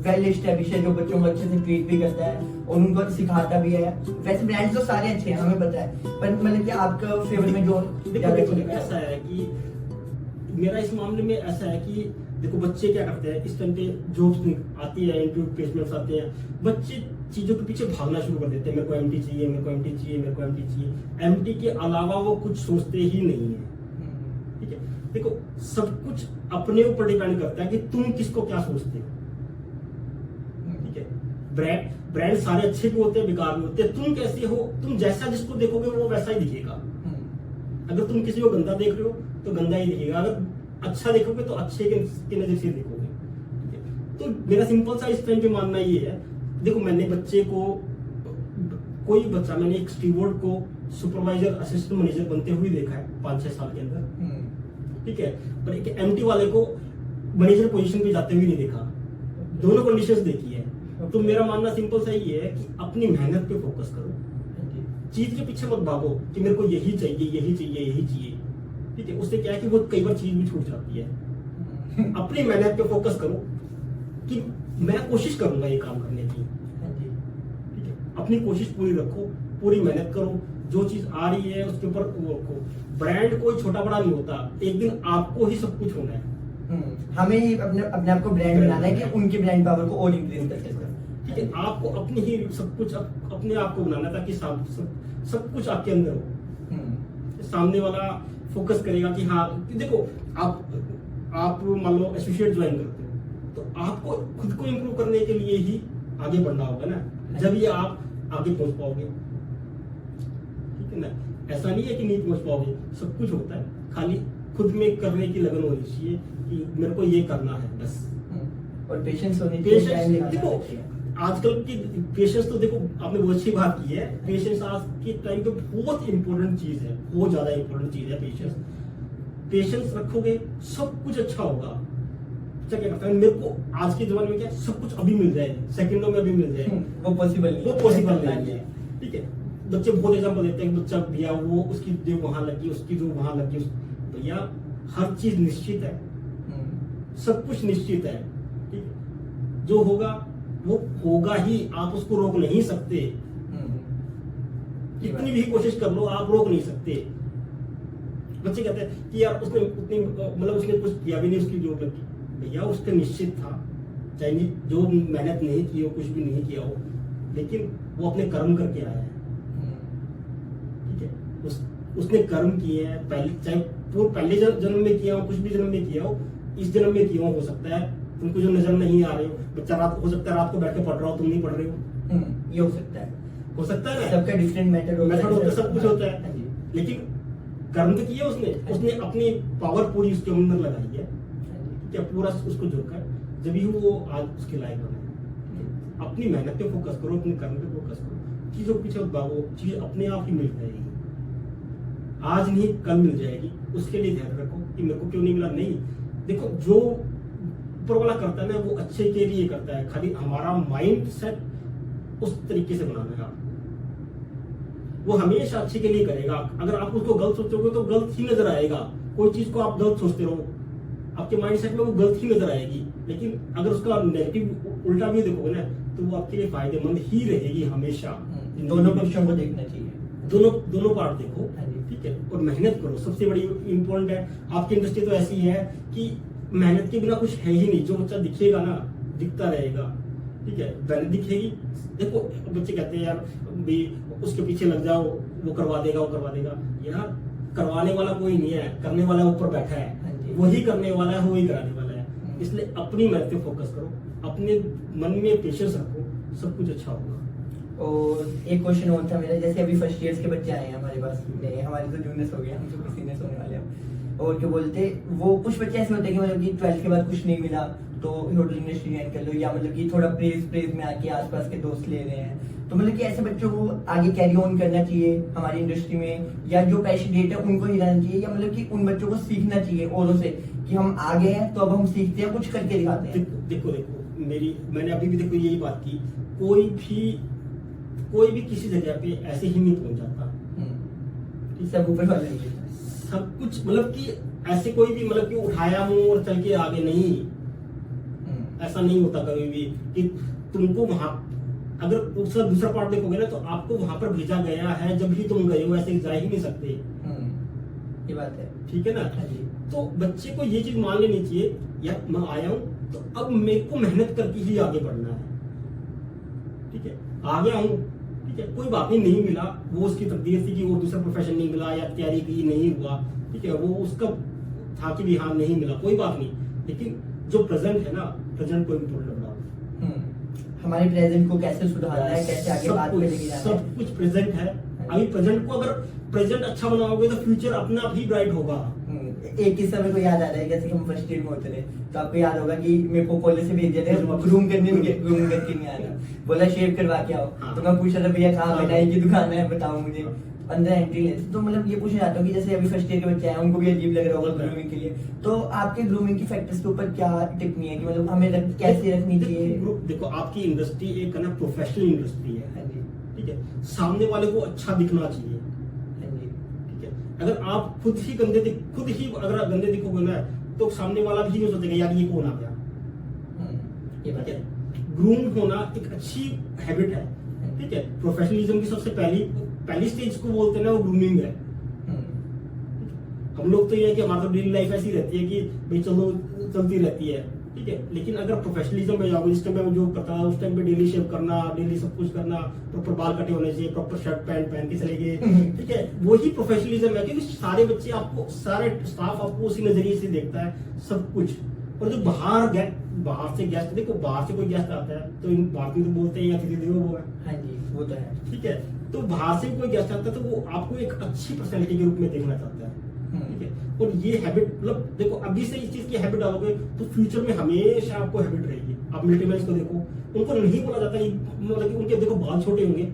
वेल एस्टेब्लिश है, जो बच्चों को अच्छे से ट्रीट भी करता है और उनको सिखाता भी है? वैसे ब्रांड तो सारे अच्छे हैं हमें पता है, पर मतलब कि आपका फेवरेट में जो देखो ऐसा है कि मेरा इस मामले में ऐसा है कि देखो बच्चे क्या करते हैं, इस टाइम पे जॉब्स आती है, इंटरव्यू प्लेसमेंट्स आते हैं, बच्चे चीजों के पीछे भागना शुरू कर देते हैं, मेरे को एमटी चाहिए, मेरे को एमटी चाहिए, मेरे को एमटी चाहिए। एमटी के अलावा वो कुछ सोचते ही नहीं है। ठीक है, देखो सब कुछ अपने ऊपर डिपेंड करता है कि तुम किसको क्या सोचते हो। ठीक है, ब्रांड सारे अच्छे भी होते हैं, बेकार भी होते हैं, तुम कैसे हो, तुम जैसा जिसको देखोगे वो वैसा ही दिखेगा। अगर तुम किसी को गंदा देख रहे हो तो गंदा ही दिखेगा, अगर अच्छा देखोगे तो अच्छे के नजर से देखोगे। ठीक है, तो मेरा सिंपल सा इस टाइम पे मानना ये है, देखो मैंने बच्चे को, कोई बच्चा मैंने एक स्टीवर्ड को सुपरवाइजर असिस्टेंट मैनेजर बनते हुए देखा है 5-6 साल के अंदर। ठीक है, पर एक एमटी वाले को मैनेजर पोजीशन पे जाते हुए नहीं देखा, दोनों कंडीशंस देखी है। तो मेरा मानना सिंपल सा ये है कि अपनी मेहनत पे फोकस करो, चीज के पीछे मत भागो कि मेरे को यही चाहिए, यही चाहिए, यही चाहिए। ठीक है, उससे क्या है कि वो कई बार चीज भी छूट जाती है। अपनी मेहनत पे फोकस करो कि मैं कोशिश करूंगा ये काम करने की। ठीक है, अपनी कोशिश पूरी रखो, पूरी मेहनत करो, जो चीज आ रही है उसके ऊपर वो रखो। ब्रांड कोई छोटा बड़ा नहीं होता, एक दिन आपको ही सब कुछ होना है। हमें ही अपने आप को ब्रांड बनाना है कि उनकी ब्रांड पावर को और इंक्रीज कर सकते हैं। ठीक है, आपको अपनी ही सब कुछ अपने आप को बनाना, ताकि सब कुछ आपके अंदर हो। सामने वाला फोकस करेगा कि हाँ, देखो आप मान लो एसोसिएट ज्वाइन करते हो, तो आपको खुद को इम्प्रूव करने के लिए ही आगे बढ़ना होगा ना, जब ये आप आगे पहुंच पाओगे। ठीक है ना, ऐसा नहीं है कि नहीं पहुंच पाओगे, सब कुछ होता है, खाली खुद में करने की लगन होनी चाहिए कि मेरे को ये करना है बस। और पेशेंस होनी चाहिए। देखो आजकल की पेशेंस तो देखो आपने बहुत अच्छी बात की है, पेशेंस आज के टाइम पे बहुत इंपॉर्टेंट चीज है, बहुत ज्यादा इंपॉर्टेंट चीज है पेशेंस। पेशेंस रखोगे सब कुछ अच्छा होगा। क्या करता है, मेरे को आज के जमाने में क्या सब कुछ अभी मिल जाए, सेकंडों में अभी मिल जाए, वो पॉसिबल नहीं है। ठीक है, बच्चे बहुत एग्जाम्पल देते हैं, बच्चा भैया वो उसकी जो वहां लगी, उसकी जो वहां लगी, भैया हर चीज निश्चित है, सब कुछ निश्चित है। ठीक है, जो होगा वो होगा ही, आप उसको रोक नहीं सकते। कितनी भी कोशिश कर लो आप रोक नहीं सकते। बच्चे कहते हैं कि यार उसने उतनी मतलब उसने कुछ किया भी नहीं, उसकी जॉब लगी, भैया उसका निश्चित था, चाहे जो मेहनत नहीं की हो, कुछ भी नहीं किया हो, लेकिन वो अपने कर्म करके आया है। ठीक है, उसने कर्म किए हैं, पहले चाहे वो पहले जन्म में किया हो, कुछ भी जन्म में किया हो, इस जन्म में किया हो सकता है तुमको जो नजर नहीं आ रहे हो। बच्चा रात हो सकता है रात को बैठ के पढ़ रहा हो, तुम नहीं पढ़ रहे हो, ये हो सकता है ना, सबका डिफरेंट मेथड होता है, सब कुछ होता है। लेकिन कर्म तो किया उसने अपनी पावर पूरी उसके अंदर लगाई है, क्या पूरा उसको झोंका, जब ही वो आज उसके लायक बना। अपनी मेहनत पे फोकस करो, अपने कर्म पे फोकस करो, चीजों के पीछे भागो, चीज अपने आप ही मिल जाएगी, आज नहीं कल मिल जाएगी। उसके लिए ध्यान रखो कि मेरे को क्यों नहीं मिला, नहीं। देखो जो ऊपर वाला करता है ना वो अच्छे के लिए करता है, खाली हमारा माइंड सेट उस तरीके से बनाना है आपको। वो हमेशा अच्छे के लिए करेगा। अगर आप उसको गलत सोचोगे तो गलत ही नजर आएगा। कोई चीज को आप गलत सोचते रहो, आपके माइंडसेट में वो गलत ही नजर आएगी। लेकिन अगर उसका नेगेटिव उल्टा भी देखोगे ना, तो वो आपके लिए फायदेमंद ही रहेगी हमेशा। दोनों पक्षों को देखना चाहिए, दोनों पार्ट देखो, हाँ जी। ठीक है, और मेहनत करो। सबसे बड़ी इम्पोर्टेंट है, आपकी इंडस्ट्री तो ऐसी है कि मेहनत के बिना कुछ है ही नहीं। जो बच्चा दिखेगा ना, दिखता रहेगा, ठीक है, मेहनत दिखेगी। देखो बच्चे कहते हैं यार भी उसके पीछे लग जाओ, वो करवा देगा, वो करवा देगा। यार करवाने वाला कोई नहीं है, करने वाला ऊपर बैठा हाँ है, जी। वही करने वाला है, वही कराने वाला है। इसलिए अपनी मेहनत पे फोकस करो, अपने मन में पेशेंस रखो, सब कुछ अच्छा होगा। और एक क्वेश्चन और था मेरा, जैसे अभी फर्स्ट ईयर्स के बच्चे आए हैं हमारे पास, हमारे तो जूनियर्स हो गए, हम तो सीनियर्स होने वाले हैं। और क्या बोलते, वो कुछ बच्चे ऐसे होते हैं कि मतलब कि 12th के बाद कुछ नहीं मिला तो होटल इंडस्ट्री ज्वाइन कर लो, या मतलब कि थोड़ा प्रेज में आके आसपास के दोस्त ले रहे हैं। तो मतलब कि ऐसे बच्चों को आगे कैरी ऑन करना चाहिए हमारी इंडस्ट्री में, या जो पैशनेट है उनको ही रहना चाहिए, या मतलब कि उन बच्चों को सीखना चाहिए औरों से कि हम आगे हैं तो अब हम सीखते हैं, कुछ करके दिखाते हैं। देखो मैंने अभी भी देखो यही बात की, कोई भी किसी जगह पे ऐसे ही नहीं पहुंच जाता। सब ऊपर वाले नहीं देता। सब कुछ मतलब कि ऐसे कोई भी मतलब कि उठाया मुंह और चल के आगे नहीं, ऐसा नहीं होता कभी भी कि तुमको वहां, अगर दूसरा पार्ट देखोगे ना तो आपको वहां पर भेजा गया है, जब भी तुम गए हो, ऐसे जा ही नहीं सकते। ये बात है, ठीक है ना। हाँ जी। तो बच्चे को ये चीज मान लेनी चाहिए, यार मैं आया हूं तो अब मेरे को मेहनत करके ही आगे बढ़ना है। ठीक है, आ गया हूं, ठीक है, कोई बात नहीं मिला, वो उसकी तकदीर थी कि वो दूसरा प्रोफेशन नहीं मिला या तैयारी की नहीं हुआ, ठीक है, वो उसका था कि भी हाँ नहीं मिला, कोई बात नहीं। लेकिन जो प्रेजेंट है ना, प्रेजेंट को इम्पोर्टेंट बनाओ। हमारे प्रेजेंट को कैसे सुधारना है, कैसे आगे बात में लेके जाना है, सब कुछ प्रेजेंट है। अभी प्रेजेंट को अगर प्रेजेंट अच्छा बनाओगे तो फ्यूचर अपने आप ही ब्राइट होगा। एक किस्सा मेरे को याद आ रहा है, जैसे कि हम फर्स्ट ईयर में होते थे तो आपको याद होगा कि मेरे को कॉलेज से भेज दिया था ग्रूम करके नहीं आया, बोला शेव करवा के आओ। हाँ। तो मैं पूछा था भैया कहाँ बनाई की दुकान है, बताओ मुझे, अंदर एंट्री ले। तो मतलब ये पूछना चाहता हूँ कि जैसे अभी फर्स्ट ईयर के बच्चे आए, उनको भी अजीब लग रहा होगा ग्रूमिंग के लिए, तो आपके ग्रूमिंग की फैक्टर्स के ऊपर क्या टिप्पणी है कि मतलब हमें कैसे रखनी चाहिए? देखो आपकी इंडस्ट्री एक है ना प्रोफेशनल इंडस्ट्री है, हाँ जी, ठीक है, सामने वाले को अच्छा दिखना चाहिए। हाँ जी, ठीक है, अगर आप खुद ही अगर गंदे दिखोगे ना तो सामने वाला भी ये सोचेगा यार ये कौन आ गया। ये बात ठीक है। है, ग्रूम होना एक अच्छी हैबिट है। ठीक है, प्रोफेशनलिज्म की सबसे पहली स्टेज को बोलते हैं ना, वो ग्रूमिंग है। हम लोग तो ये है कि हमारी तो डेली लाइफ ऐसी रहती है कि भाई चलो चलती रहती है, ठीक है, लेकिन अगर प्रोफेशनलिज्म में जाओगे, जिस टाइम पे मैं जॉब करता था उस टाइम पे डेली शेव करना, डेली सब कुछ करना, प्रॉपर बाल कटे होने चाहिए, प्रॉपर शर्ट पैंट पहन के चले गए, ठीक है, वही प्रोफेशनलिज्म है। क्योंकि सारे बच्चे आपको, सारे स्टाफ आपको उसी नजरिए से देखता है सब कुछ। और जो बाहर से गेस्ट, देखो बाहर से कोई गेस्ट आता है तो इन बात में तो बोलते हैं या किसी देव वो है, हाँ जी, वो तो है। ठीक है, तो बाहर से कोई गेस्ट आता है तो वो आपको एक अच्छी पर्सनैलिटी के रूप में देखना चाहता है। ठीक है, और ये हैबिट मतलब देखो अभी से इस चीज की हैबिट डालोगे तो फ्यूचर में हमेशा आपको हैबिट रहेगी। आप मिलिट्री मैन को देखो, उनको नहीं बोला जाता है मतलब कि उनके देखो बाल छोटे होंगे,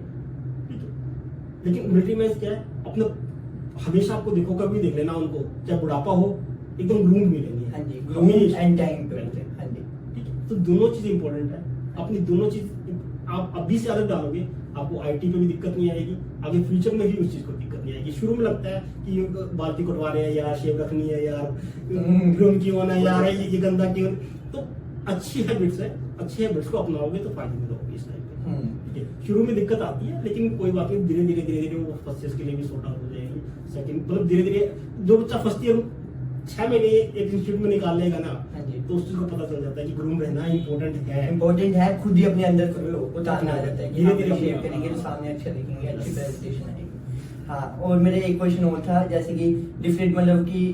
ठीक है, लेकिन मिलिट्री मैन क्या है, अपने हमेशा आपको देखो, कभी देख लेना उनको, चाहे बुढ़ापा हो एकदम ग्रूम मिलेंगे। हाँ जी, ग्रूमिंग एंड टाइम पे। हाँ जी, ठीक है, तो दोनों चीज इंपॉर्टेंट है। अपनी दोनों चीज आप अभी से आदत डालोगे, आपको आईटी में भी दिक्कत नहीं आएगी, आगे फ्यूचर में भी उस चीज को दिक्कत नहीं आएगी। शुरू में लगता है कि बाल्टी कटवा रहे हैं यार, शेव रखनी है यार, ग्रूम क्यों होना है यार, ये गंदा क्यों। तो अच्छी हैबिट्स है, अच्छी हैबिट्स को अपनाओगे तो फायदे में रहोगे इस टाइम पे। ठीक है, शुरू में दिक्कत आती है लेकिन कोई बात नहीं, धीरे धीरे वो फर्स्ट ईयर के लिए भी सॉर्ट आउट हो जाएगी। सेकंड मतलब धीरे धीरे जो बच्चा फर्स्ट ईयर 6 महीने एक इंस्टीट्यूट में निकाल लेगा ना, तो उस चीज को पता चल जाता है कि ग्रूम रहना इम्पोर्टेंट है, खुद ही अपने अंदर उतारना आ जाता है कि धीरे शेव करेंगे तो सामने अच्छा दिखेंगे, अच्छी प्रेजेंटेशन आएगी। हाँ, और मेरा एक क्वेश्चन और था, जैसे कि डिफरेंट मतलब कि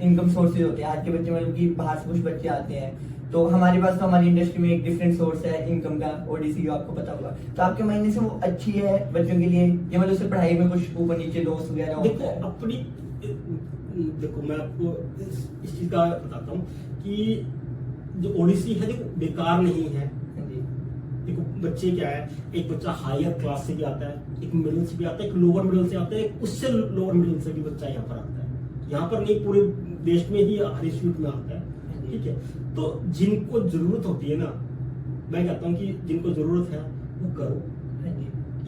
इनकम सोर्सेज होते हैं आज के बच्चे, मतलब कि बाहर से कुछ बच्चे आते हैं, तो हमारे पास तो हमारी इंडस्ट्री में एक डिफरेंट सोर्स है इनकम का, ओडीसी जो आपको पता होगा। तो आपके महीने से वो अच्छी है बच्चों के लिए, या मतलब सिर्फ पढ़ाई में कुछ ऊपर नीचे दोस्त वगैरह? देखो मैं आपको इस चीज का बताता हूँ कि जो ओडिसी है देखो बेकार नहीं है। देखो बच्चे क्या है, एक बच्चा हायर क्लास से भी आता है, एक मिडिल से भी आता है, एक लोअर मिडिल से आता है, एक उससे लोअर मिडिल से भी बच्चा यहाँ पर आता है। यहाँ पर नहीं, पूरे देश में ही हर इंस्टीट्यूट में आता है। ठीक है, तो जिनको जरूरत होती है ना, मैं कहता हूँ कि जिनको जरूरत है वो करो।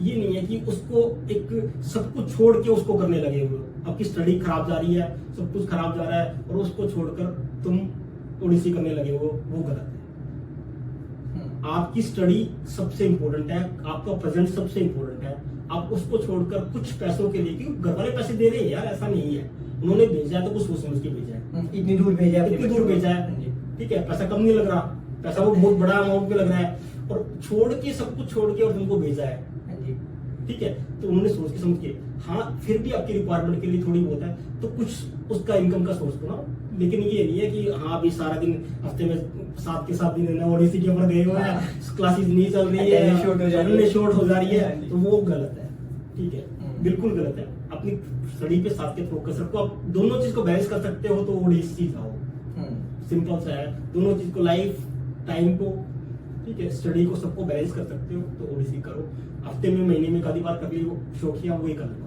ये नहीं है कि उसको एक सब कुछ छोड़ के उसको करने लगे हुए हो। आपकी स्टडी खराब जा रही है, सब कुछ खराब जा रहा है और उसको छोड़कर तुम ओडिसी करने लगे हो, वो गलत है। आपकी स्टडी सबसे इंपॉर्टेंट है, आपका प्रेजेंट सबसे इंपॉर्टेंट है। आप उसको छोड़कर कुछ पैसों के लिए, क्योंकि घर वाले पैसे दे रहे हैं यार, ऐसा नहीं है, उन्होंने भेजा है तो कुछ सोच समझ के भेजा है। इतनी दूर भेजा है, इतनी दूर भेजा है, ठीक है, पैसा कम नहीं लग रहा, पैसा वो बहुत बड़ा अमाउंट में लग रहा है, और छोड़ के सब कुछ छोड़ के और तुमको भेजा है, ठीक है, तो उन्होंने सोच के समझ के। हाँ, फिर भी आपकी रिक्वायरमेंट के लिए थोड़ी बहुत है तो कुछ उसका इनकम का सोर्स बनाओ, लेकिन ये नहीं है कि हाँ अभी सारा दिन हफ्ते में 7 के 7 दिन ओडिसी के ऊपर गए हुए हैं, क्लासेस नहीं चल रही है, शॉर्ट हो जा रही है, तो वो गलत है, ठीक है, बिल्कुल गलत है। अपनी स्टडी पे साथ के फोकस रखो, आप दोनों चीज को बैलेंस कर सकते हो तो ओडिसी जाओ, सिंपल सा है, दोनों चीज को, लाइफ टाइम को, ठीक है, स्टडी को, सबको बैलेंस कर सकते हो तो ओडिसी करो। हफ्ते में, महीने में आधी बार कर ली वो शौकिया, वही कर लो।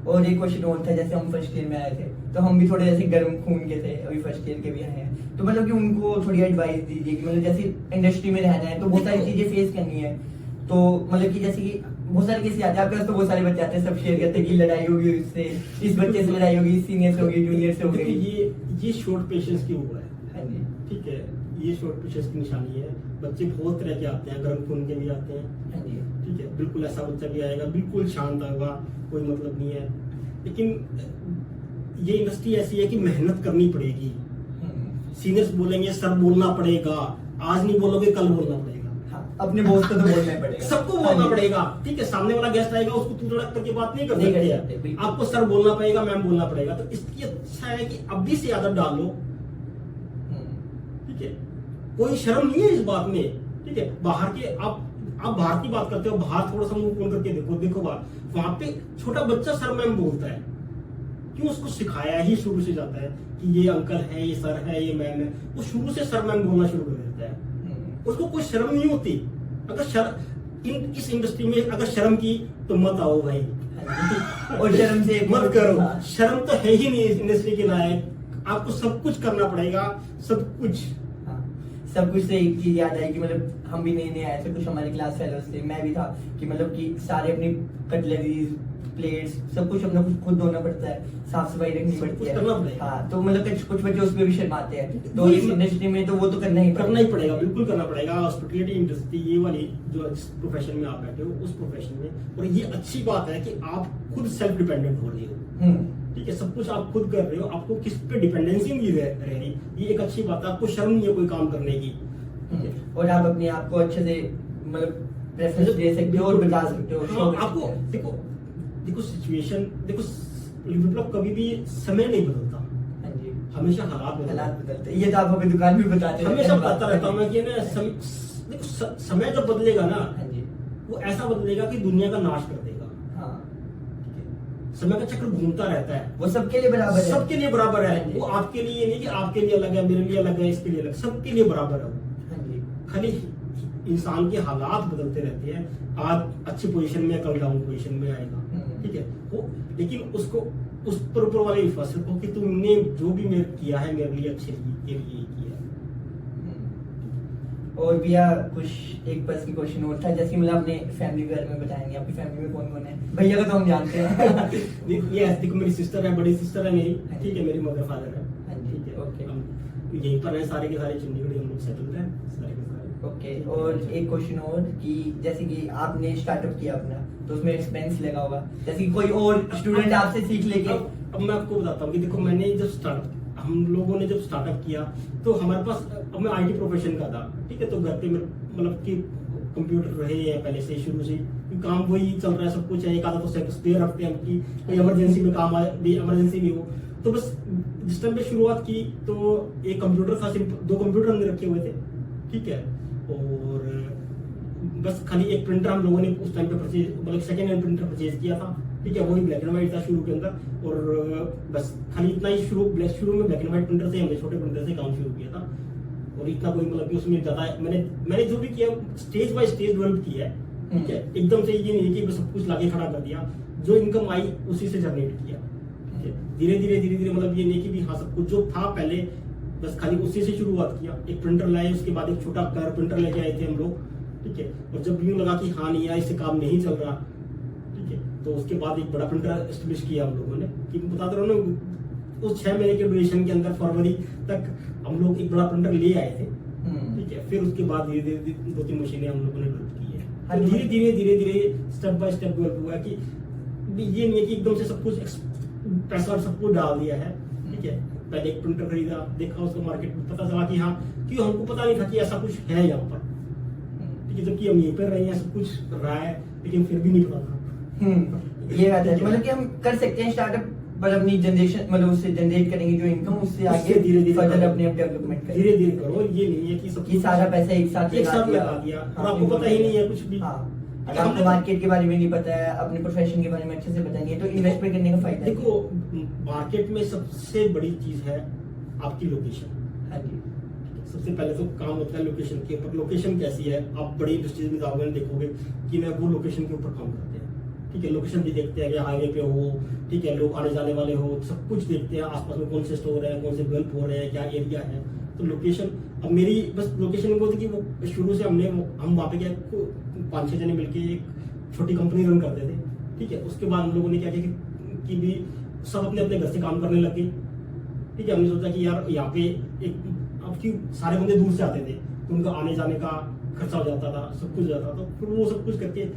और एक क्वेश्चन और था, जैसे हम फर्स्ट ईयर में आए थे तो हम भी थोड़े जैसे गर्म खून के थे, अभी फर्स्ट ईयर के भी आए हैं, तो मतलब कि उनको थोड़ी एडवाइस दीजिए कि मतलब जैसे इंडस्ट्री में रहना है तो बहुत सारी चीजें फेस करनी है, तो मतलब कि जैसे कि बहुत सारे केसेस आते हैं आपके पास, तो बहुत सारे बच्चे आते हैं, सब शेयर करते हैं कि लड़ाई होगी उससे, इस बच्चे से लड़ाई होगी, सीनियर से होगी, जूनियर से होगी। ये शॉर्ट पेशेंस की वो है, हाँ जी, ठीक है, ये शॉर्ट पेशेंस की निशानी है। बच्चे बहुत तरह के आते हैं, गर्म खून के भी आते हैं, हाँ जी, ठीक है, बिल्कुल ऐसा बच्चा भी आएगा, बिल्कुल शांत होगा, कोई मतलब नहीं है, लेकिन ये इंडस्ट्री ऐसी है कि मेहनत करनी पड़ेगी। सीनियर्स बोलेंगे सर बोलना पड़ेगा, आज नहीं बोलोगे कल बोलना पड़ेगा, अपने बॉस को तो बोलना पड़ेगा, सबको बोलना पड़ेगा, ठीक है, सामने वाला गेस्ट आएगा उसको तू तड़क करके बात नहीं कर सकते, आपको सर बोलना पड़ेगा, मैम बोलना पड़ेगा। तो इसकी अच्छा है कि अभी से आदत डाल लो, ठीक है, कोई शर्म नहीं है इस बात में, ठीक है। बाहर के आप बाहर की बात करते हो, बाहर थोड़ा सा मुंह खोल करके देखो बात, वहां पे छोटा बच्चा सर मैम बोलता है, क्यों? उसको सिखाया ही शुरू से जाता है कि ये अंकल है, ये सर है, ये मैम है, वो शुरू से सर मैम बोलना शुरू कर देता है, उसको कोई शर्म नहीं होती। अगर इस इंडस्ट्री में अगर शर्म की तो मत आओ भाई, और शर्म से मत करो, शर्म तो है ही नहीं इस इंडस्ट्री के लायक, आपको सब कुछ करना पड़ेगा, सब कुछ। सब कुछ से एक चीज याद आई कि मतलब हम भी नए आए थे, कुछ हमारे क्लास फेलोज थे, मैं भी था, कि मतलब कि सारे अपनी कटलरीज, प्लेट्स, सब कुछ अपना खुद धोना पड़ता है, साफ सफाई रखनी पड़ती है। हाँ, तो मतलब कुछ बच्चे उसमें भी शर्माते हैं, तो इस इंडस्ट्री में तो वो तो करना ही पड़ेगा, बिल्कुल करना पड़ेगा। हॉस्पिटैलिटी इंडस्ट्री, ये वाली जो जिस प्रोफेशन में आप बैठे हो, उस प्रोफेशन में, और ये अच्छी बात है कि आप खुद सेल्फ डिपेंडेंट हो रहे हो, ठीक है, सब कुछ आप खुद कर रहे हो, आपको किस पे डिपेंडेंसी नहीं रह रही, ये एक अच्छी बात है, आपको शर्म नहीं है कोई काम करने की, और आप अपने आप को अच्छे से मतलब प्रेफरेंस दे सकते हो और बता सकते हो। आपको देखो सिचुएशन, देखो मतलब कभी भी समय नहीं बदलता, हमेशा हालात बदलते हैं। ये तो आप अपनी दुकान भी बताते हैं, हमेशा बताता रहता हूँ मैं कि ना देखो समय जब बदलेगा ना, वो ऐसा बदलेगा कि दुनिया का नाश कर देगा। समय का चक्र घूमता रहता है, वो सबके लिए बराबर है, सबके लिए बराबर है, वो आपके लिए नहीं कि आपके लिए अलग है, मेरे लिए अलग है, इसके लिए अलग, सबके लिए बराबर है। खाली इंसान के हालात बदलते रहते हैं, आज अच्छी पोजीशन में, कल डाउन पोजीशन में आएगा, ठीक है, वो लेकिन उसको उस पर ऊपर वाले विश्वास रखो कि तुमने जो भी मेरे किया है मेरे लिए अच्छे के लिए किया है। और भैया कुछ एक बस की क्वेश्चन और था, जैसे मतलब अपने फैमिली के बारे में बताएंगे, आपकी फैमिली में कौन कौन है? भैया को तो हम जानते हैं ये देखो मेरी सिस्टर है, बड़ी सिस्टर है मेरी, ठीक है, मेरी मदर फादर है, ठीक है, ओके, हम यहीं पर है, सारे के सारे चंडीगढ़ हम लोग सेटल्ड हैं, सारे के सारे। ओके, और एक क्वेश्चन और कि जैसे कि आपने स्टार्टअप किया अपना, तो उसमें एक्सपेंस लगा होगा, जैसे कि कोई और स्टूडेंट आपसे सीख लेके। अब मैं आपको बताता हूँ कि देखो मैंने जब हम लोगों ने जब स्टार्टअप किया तो हमारे पास, अब मैं IT प्रोफेशन का था, ठीक है, तो घर पे मतलब कि कंप्यूटर रहे हैं पहले से शुरू से, काम वही चल रहा है, सब कुछ है, एक आधा तो स्पेयर रखते हैं कि कोई इमरजेंसी में काम आए, इमरजेंसी भी हो, तो बस जिस टाइम पे शुरुआत की तो एक कंप्यूटर था, सिर्फ 2 कंप्यूटर हमने रखे हुए थे, ठीक है, और बस खाली एक प्रिंटर हम लोगों ने उस टाइम पे परचेज, मतलब सेकेंड हैंड प्रिंटर परचेज किया था, ठीक है, वही ब्लैक एंड व्हाइट था शुरू के अंदर, और बस खाली इतना ही शुरू में ब्लैक एंड व्हाइट प्रिंटर से, हमने छोटे प्रिंटर से काम शुरू किया था, और इतना कोई मतलब कि उसमें ज्यादा मैंने जो भी किया स्टेज बाय स्टेज डेवलप किया है, ठीक है, एकदम से ये नहीं कि सब कुछ लाके खड़ा कर दिया, जो इनकम आई उसी से जनरेट किया, ठीक है, धीरे धीरे मतलब ये नहीं कि भी हाँ सब कुछ जो था पहले बस खाली उसी से शुरुआत किया, एक प्रिंटर लाए, उसके बाद एक छोटा कलर प्रिंटर लेके आए थे हम लोग, ठीक है। और जब यूं लगा कि हाँ नहीं यार इससे काम नहीं चल रहा, ठीक है, तो उसके बाद एक बड़ा प्रिंटर एस्टेब्लिश किया हम लोगों ने, कि बताते रहो ना, उस 6 महीने के ड्यूरेशन के अंदर फरवरी तक हम लोग एक बड़ा प्रिंटर ले आए थे, ठीक है। फिर उसके बाद धीरे धीरे 2-3 मशीनें हम लोगों ने डेवलप की है। तो धीरे धीरे स्टेप बाय स्टेप डेवलप हुआ कि ये नहीं है कि एकदम से सब कुछ पैसा सब कुछ डाल दिया है, ठीक है। पहले एक प्रिंटर खरीदा, देखा उसको मार्केट में, पता चला कि हाँ, क्योंकि हमको पता नहीं था कि ऐसा कुछ है यहाँ पर, ठीक है। जबकि हम यहीं पर रहे हैं, सब कुछ रहा है, लेकिन फिर भी नहीं पता था। ये बात है, मतलब कि हम कर सकते हैं स्टार्टअप, पर अपनी जनरेशन मतलब उससे जनरेट करेंगे जो इनकम, उससे आगे धीरे धीरे फर्दर अपने आप डेवलपमेंट करें। धीरे धीरे करो, ये नहीं है कि सब कि सारा पैसा एक साथ लगा दिया और आपको पता ही नहीं है कुछ भी। हाँ, अगर आपको मार्केट के बारे में नहीं पता है, अपने प्रोफेशन के बारे में अच्छे से पता नहीं है, तो इन्वेस्टमेंट करने का फायदा है। देखो, मार्केट में सबसे बड़ी चीज है आपकी लोकेशन। हाँ जी, सबसे पहले तो काम होता है लोकेशन के ऊपर। लोकेशन कैसी है, आप बड़ी इंडस्ट्रीज में जाओगे देखोगे कि मैं वो लोकेशन के ऊपर काम करते हैं, ठीक है। लोकेशन भी देखते हैं कि हाईवे पे हो, ठीक है, लोग आने जाने वाले हो, सब कुछ देखते हैं, आसपास में कौन से स्टोर है, कौन से डेवलप हो रहे हैं, क्या एरिया है। तो लोकेशन, अब मेरी बस लोकेशन वो थी कि वो शुरू से हम वहाँ पे क्या 5-6 जने मिलके एक छोटी कंपनी रन करते थे, ठीक है। उसके बाद हम लोगों ने क्या किया कि भी सब अपने अपने घर से काम करने लगे, ठीक है। हमने सोचा कि यार यहाँ पे एक, अब क्यों सारे बंदे दूर से आते थे तो उनका आने जाने का खर्चा हो जाता था, सब कुछ हो जाता था। तो फिर वो सब कुछ करके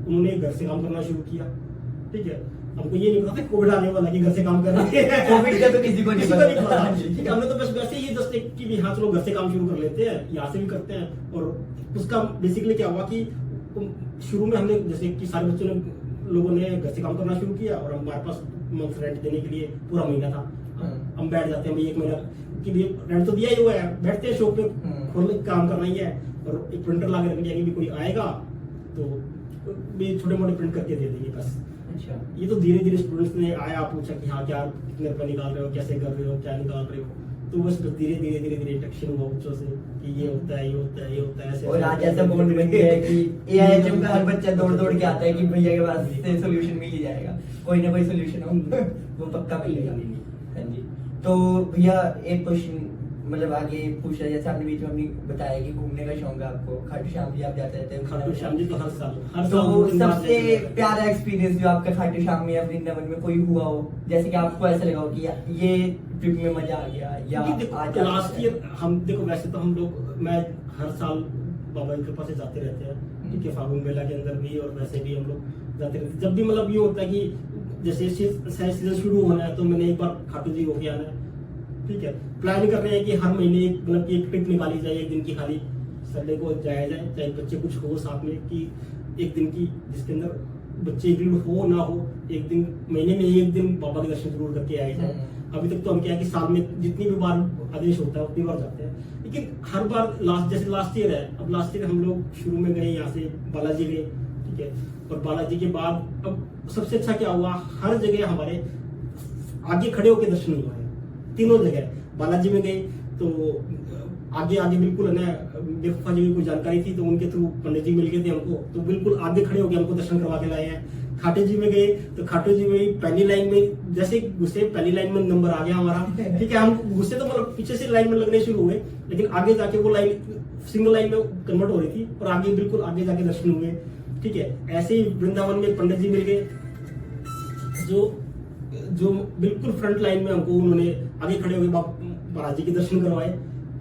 उन्होंने घर से काम करना शुरू किया, ठीक है। हमको ये नहीं पता था कोविड आने वाला कि घर से काम करना है। कोविड का तो किसी को नहीं पता, ठीक है। हमने तो बस वैसे ही जस्ट कि भी हाँ चलो घर से काम शुरू कर लेते हैं, यहाँ से भी करते हैं। और उसका बेसिकली क्या हुआ कि शुरू में हमने जैसे कि सारे बच्चों ने, लोगों ने घर से काम करना शुरू किया और हमारे पास मंथ रेंट देने के लिए पूरा महीना था। हम बैठ जाते हैं भाई 1 महीना कि भी रेंट तो दिया ही हुआ है, बैठते हैं शॉप पे, खोल काम करना ही है, और एक प्रिंटर ला के रख दिया कि भी कोई आएगा तो भी छोटे मोटे प्रिंट करके दे देंगे बस। अच्छा, ये तो धीरे धीरे स्टूडेंट्स ने आया, पूछा कि हाँ क्या कितने रुपए निकाल रहे हो, कैसे कर रहे हो, क्या निकाल रहे हो। तो बस धीरे धीरे इंटरेक्शन हुआ बच्चों से कि ये होता है, ये होता है, ये होता है, ऐसे। और आज ऐसा बॉन्ड बन गया है कि एआईएचएम का हर बच्चा दौड़ दौड़ के आता है कि भैया के पास से सोल्यूशन मिल ही जाएगा, कोई ना कोई सोल्यूशन हो वो पक्का मिलेगा। हाँ जी, तो भैया एक क्वेश्चन मतलब आगे पूछ रहा, जैसे आपने बीच में अपनी बताया कि घूमने का शौक है आपको, खाटू श्याम भी आप जाते रहते हैं। खाटू श्याम जी तो हर साल तो सबसे प्यारा एक्सपीरियंस जो आपका खाटू श्याम में या वृंदावन में कोई हुआ हो, जैसे कि आपको ऐसा लगा हो कि ये ट्रिप में मजा आ गया, या आज लास्ट ईयर हम देखो, वैसे तो हम लोग, मैं हर साल बाबा की कृपा से जाते रहते हैं, ठीक है। फागुन मेला के अंदर भी और वैसे भी हम लोग जाते रहते हैं। जब भी मतलब ये होता है कि जैसे सीजन शुरू होना है तो मैंने एक बार खाटू जी होके आना है, ठीक है। प्लान कर रहे हैं कि हर महीने मतलब एक ट्रिप निकाली जाए, 1 दिन की खाली संडे को जाया जाए, चाहे बच्चे कुछ हो साथ में, कि 1 दिन की जिसके अंदर बच्चे इंक्लूड हो ना हो, 1 दिन महीने में 1 दिन बाबा के दर्शन जरूर करके आए जाए। अभी तक तो हम क्या है कि साल में जितनी भी बार आदेश होता है उतनी बार जाते हैं, लेकिन हर बार जैसे लास्ट ईयर है, अब लास्ट ईयर हम लोग शुरू में गए यहाँ से बालाजी गए, ठीक है। और बालाजी के बाद अब सबसे अच्छा क्या हुआ, हर जगह हमारे आगे खड़े होकर दर्शन हुआ है, तीनों जगह। बालाजी में गए तो आगे आगे बिल्कुल है ना, मेरे फूफा जी की कोई जानकारी थी तो उनके थ्रू पंडित जी मिल गए थे हमको, तो बिल्कुल आगे खड़े होकर हमको दर्शन करवा के लाए हैं। खाटू जी में गए तो खाटू जी में पहली लाइन में जैसे घुसे, पहली लाइन में नंबर आ गया हमारा, ठीक है। हम घुसे तो मतलब पीछे से लाइन में लगने शुरू हुए, लेकिन आगे जाके वो लाइन सिंगल लाइन में कन्वर्ट हो रही थी और आगे बिल्कुल आगे जाके दर्शन हुए, ठीक है। ऐसे ही वृंदावन में पंडित जी मिल गए जो बिल्कुल फ्रंट लाइन में हमको उन्होंने आगे खड़े हुए महाराज जी के दर्शन करवाए,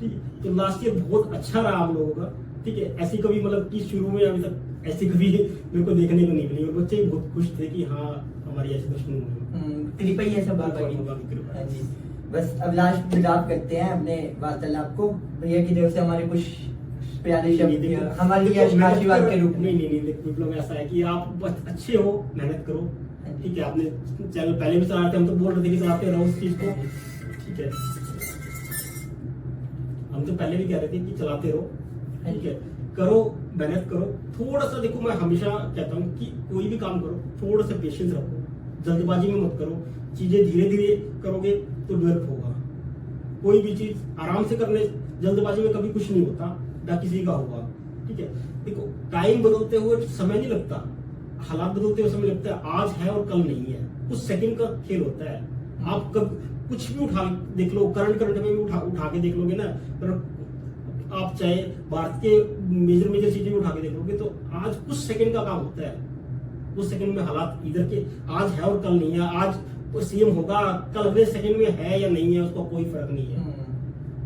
ठीक है। तो लास्ट ईयर बहुत अच्छा रहा हम लोगों का, ठीक है। ऐसी कभी मतलब कि शुरू में अभी तक ऐसी कभी मेरे को देखने को नहीं मिली, और बच्चे भी बहुत खुश थे कि हाँ हमारी ऐसे दर्शन हुए। कृपा ही है सब बाबा की। हाँ जी, बस अब लास्ट विदाप करते हैं अपने वार्तालाप को। भैया की तरफ से हमारे कुछ प्यारे शब्द हमारे लिए आशीर्वाद के रूप में। नहीं, मतलब ऐसा है कि आप बस अच्छे हो, मेहनत करो, ठीक है। आपने चैनल पहले भी चलाते, हम तो बोल रहे थे कि चलाते रहो उस चीज को, ठीक है। हम तो पहले भी कह रहे थे कि चलाते रहो, ठीक है। करो, मेहनत करो, थोड़ा सा देखो, मैं हमेशा कहता हूँ कि कोई भी काम करो थोड़ा सा पेशेंस रखो, जल्दबाजी में मत करो, चीजें धीरे धीरे करोगे तो डेवलप होगा। कोई भी चीज आराम से करने, जल्दबाजी में कभी कुछ नहीं होता, ना किसी का होगा, ठीक है। देखो, टाइम बदलते हुए समय नहीं लगता, हालात बदलते हुए समय लगता है। आज है और कल नहीं है, कुछ सेकंड का खेल होता है। आप कब कुछ भी उठा देख लो, करंट में भी उठा के देख लोगे ना, आप चाहे भारत के मेजर सिटी में उठा के देखोगे तो आज कुछ सेकंड का काम होता है, उस सेकंड में हालात इधर के आज है और कल नहीं है, आज वो सीएम होगा कल अगले सेकंड में है या नहीं है उसका कोई फर्क नहीं है।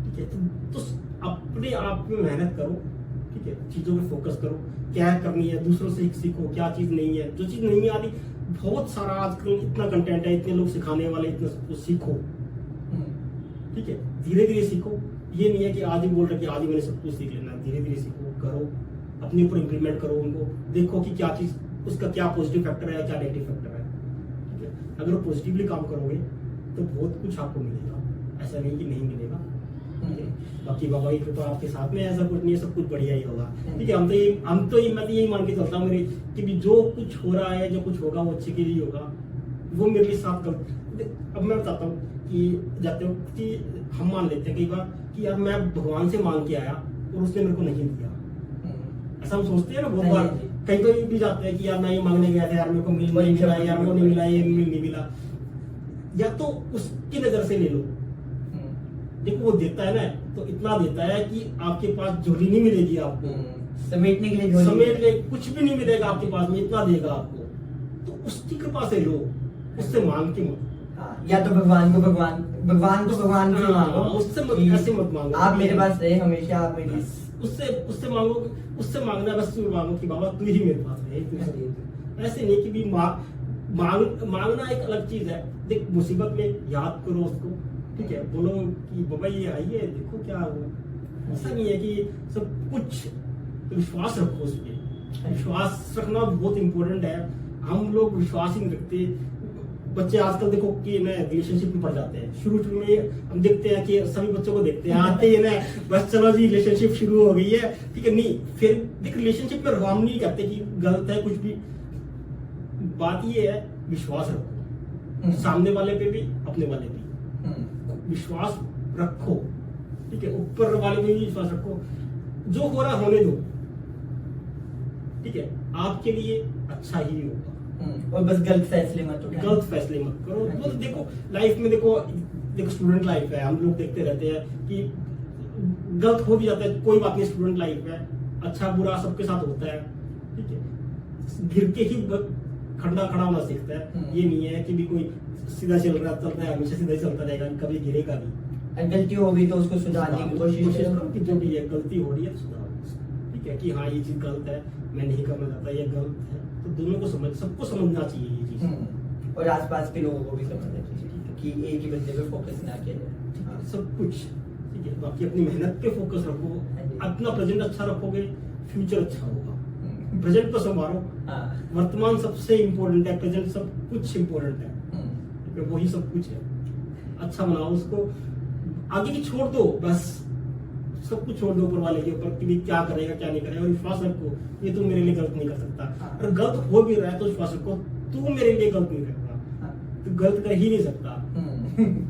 ठीक है, तो अपने आप में मेहनत करो, ठीक है, चीजों पे फोकस करो, क्या करनी है, दूसरों से सीखो, क्या चीज नहीं है, जो चीज नहीं आती बहुत सारा आजकल इतना कंटेंट है, इतने लोग सिखाने वाले, इतना सब कुछ सीखो, ठीक है, धीरे धीरे सीखो। ये नहीं है कि आज ही बोल रहे कि आज ही मैंने सब कुछ सीख लेना, धीरे धीरे सीखो, करो, अपने ऊपर इम्प्लीमेंट करो, उनको देखो कि क्या चीज उसका क्या पॉजिटिव फैक्टर है, क्या नेगेटिव फैक्टर है, ठीक है। अगर पॉजिटिवली काम करोगे तो बहुत कुछ आपको मिलेगा, ऐसा नहीं कि नहीं मिलेगा, ठीक है। बाकी बाबा की कृपा आपके साथ में, ऐसा कुछ नहीं है, सब कुछ बढ़िया ही होगा, ठीक है। मैं तो यही मान के चलता हूँ मेरे कि जो कुछ हो रहा है, जो कुछ होगा वो अच्छे के लिए होगा, वो मेरे लिए साथ अब मैं बताता हूँ कि जाते हो कि हम मान लेते हैं कई बार कि यार मैं भगवान से मांग के आया और उसने मेरे को नहीं दिया, ऐसा हम सोचते हैं ना बहुत बार। कई तो भी जाते हैं कि यार मैं ये मांगने गया था, यार मेरे को नहीं मिला, यार मेरे को नहीं मिला, ये नहीं मिला। या तो उसकी नजर से ले लो, देखो वो देता है ना तो इतना देता है कि आपके पास झोली नहीं मिलेगी आपको, समेटने के लिए समेट ले कुछ भी नहीं मिलेगा आपके पास में, इतना देगा आपको, तो उसकी कृपा से लो, उससे मांग के मत। या तो भगवान को भगवान से मांगो, उससे ऐसे मत मांगो आप मेरे पास रहे हमेशा, आप मेरी उससे मांगो, उससे मांगना बस मांगो कि बाबा तू ही मेरे पास रहे, ऐसे नहीं कि भी मांगना एक अलग चीज है। देख मुसीबत में याद करो उसको, ठीक है, बोलो कि बाबा ये आइए देखो क्या हुआ, ऐसा नहीं है कि सब कुछ विश्वास रखो उस पर, विश्वास रखना बहुत इंपॉर्टेंट है। हम लोग विश्वास ही नहीं रखते, बच्चे आजकल देखो कि ना रिलेशनशिप में पड़ जाते हैं, शुरू में हम देखते हैं कि सभी बच्चों को देखते हैं आते ही ना बस चलो जी रिलेशनशिप शुरू हो गई है, ठीक है, नहीं फिर देख रिलेशनशिप में हम नहीं कहते कि गलत है कुछ भी, बात ये है विश्वास रखो, सामने वाले पे भी अपने वाले पे विश्वास रखो, ठीक है, ऊपर वाले पे भी विश्वास रखो, जो हो रहा होने दो, ठीक है, आपके लिए अच्छा ही होगा, और बस गलत फैसले मत करो। तो देखो लाइफ में देखो स्टूडेंट लाइफ है, हम लोग देखते रहते हैं कि गलत हो भी जाता है, कोई बात नहीं, स्टूडेंट लाइफ है, अच्छा बुरा सबके साथ होता है, ठीक है, गिर के ही खड़ा होना सीखता है, ये नहीं है कि भी कोई सीधा चलता है हमेशा सीधा ही चलता रहेगा, कभी गिरेगा नहीं। गलती होगी तो उसको सुधारने की कोशिश करो कि जो भी है गलती हो रही है सुधारो, ठीक है, कि हाँ ये चीज गलत है, मैं नहीं करना चाहता, ये गलत है, तो दोनों को सबको समझना चाहिए ये चीज, और आसपास के लोगों को भी समझना चाहिए कि एक ही बंदे पे फोकस ना किया जाए, सब कुछ ठीक है। बाकी अपनी मेहनत पे फोकस रखो, अपना प्रेजेंट अच्छा रखोगे फ्यूचर अच्छा होगा, प्रेजेंट को संभालो, वर्तमान सबसे इम्पोर्टेंट है, प्रेजेंट सब कुछ इम्पोर्टेंट है, वही सब कुछ है, अच्छा बनाओ उसको, आगे की छोड़ दो, बस सब कुछ छोड़ दो ऊपर वाले के ऊपर कि क्या करेगा क्या नहीं करेगा, और विश्वास रखो ये तू मेरे लिए गलत नहीं कर सकता, अगर गलत हो भी रहा है तो विश्वास रखो तू मेरे लिए गलत नहीं करेगा, तू गलत कर ही नहीं सकता,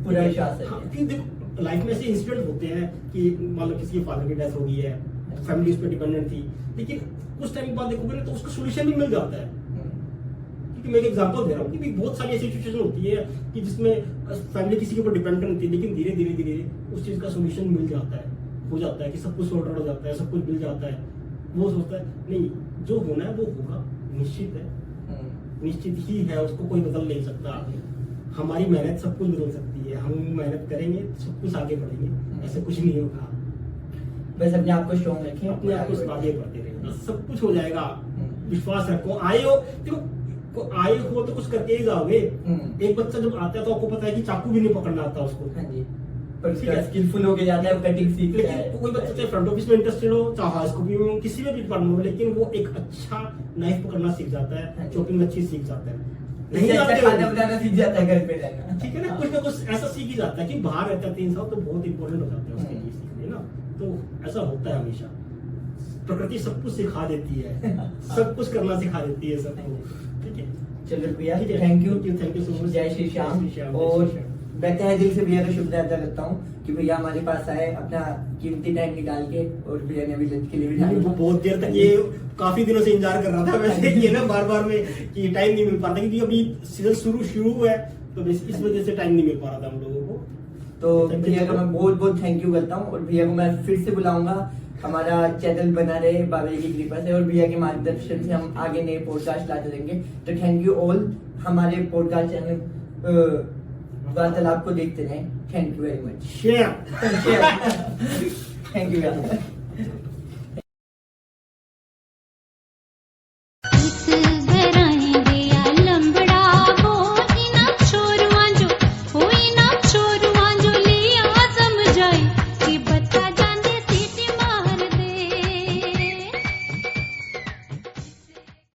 पूरा विश्वास है। क्योंकि देखो लाइफ में ऐसे इंसिडेंट होते हैं कि मान लो किसी के फादर की डेथ हो गई है, फैमिली उस पर डिपेंडेंट थी, लेकिन कुछ टाइम बाद देखोगे ना तो उसका सोल्यूशन भी मिल जाता है। क्योंकि मैं एक एग्जांपल दे रहा हूँ कि बहुत सारी ऐसी सिचुएशन होती है कि जिसमें फैमिली किसी के ऊपर डिपेंडेंट होती है, लेकिन धीरे धीरे उस चीज का सोल्यूशन मिल जाता है, हो जाता है कि सब कुछ सॉर्ट आउट हो जाता है, सब कुछ मिल जाता है, वो सोचता है नहीं जो होना है वो होगा, निश्चित है, निश्चित ही है, उसको कोई बदल नहीं सकता, हमारी मेहनत सब कुछ बदल सकती है, हम मेहनत करेंगे सब कुछ आगे बढ़ेंगे, ऐसे कुछ नहीं होगा, बस अपने आप को स्ट्रॉन्ग रखें, अपने आप को आगे बढ़ते रहेंगे, सब कुछ हो जाएगा, विश्वास रखो, आए हो देखो आए हो तो कुछ करके ही जाओगे। एक बच्चा जब आता है तो आपको पता है कि चाकू भी नहीं पकड़ना आता उसको, पर स्किलफुल हो के जाता है, कटिंग सीख लेकिन है। कोई बच्चा चाहे फ्रंट ऑफिस में इंटरेस्टेड हो, चाहे स्कूबी में किसी में भी डिपार्टमेंट हो, लेकिन वो एक अच्छा नाइफ पकड़ना सीख जाता है, चॉपिंग अच्छी सीख जाता है, नहीं जाते खाना बनाना सीख जाता है घर पे रहना, ठीक है ना, कुछ ना कुछ ऐसा सीख ही जाता है कि बाहर रहता है 3 साल तो बहुत इंपॉर्टेंट हो जाता है उसके लिए सीखने ना, तो ऐसा होता है हमेशा, प्रकृति सब कुछ सिखा देती है, सब कुछ करना सिखा देती है सबको, ठीक है। चलो भैया थैंक यू सो मच, जय श्री श्याम। और मैं तहे दिल से भैया का शुक्रिया अदा करता हूँ कि भैया हमारे पास आए अपना कीमती टाइम निकाल के, और भैया ने अभी लंच के लिए भी टाइम, बहुत देर तक ये काफी दिनों से इंतजार कर रहा था वैसे ये ना बार में कि टाइम नहीं मिल पाता, क्योंकि अभी सीजन शुरू हुआ है तो इस वजह से टाइम नहीं मिल पा रहा था हम लोगों को, तो भैया का मैं बहुत थैंक यू करता हूँ, और भैया को मैं फिर से बुलाऊंगा हमारा चैनल बना रहे बाबा की कृपा से, और भैया के मार्गदर्शन से हम आगे नए पॉडकास्ट लाते रहेंगे। तो थैंक यू ऑल, हमारे पॉडकास्ट चैनल वार्तालाप को देखते रहें। Thank you very much. Share thank you.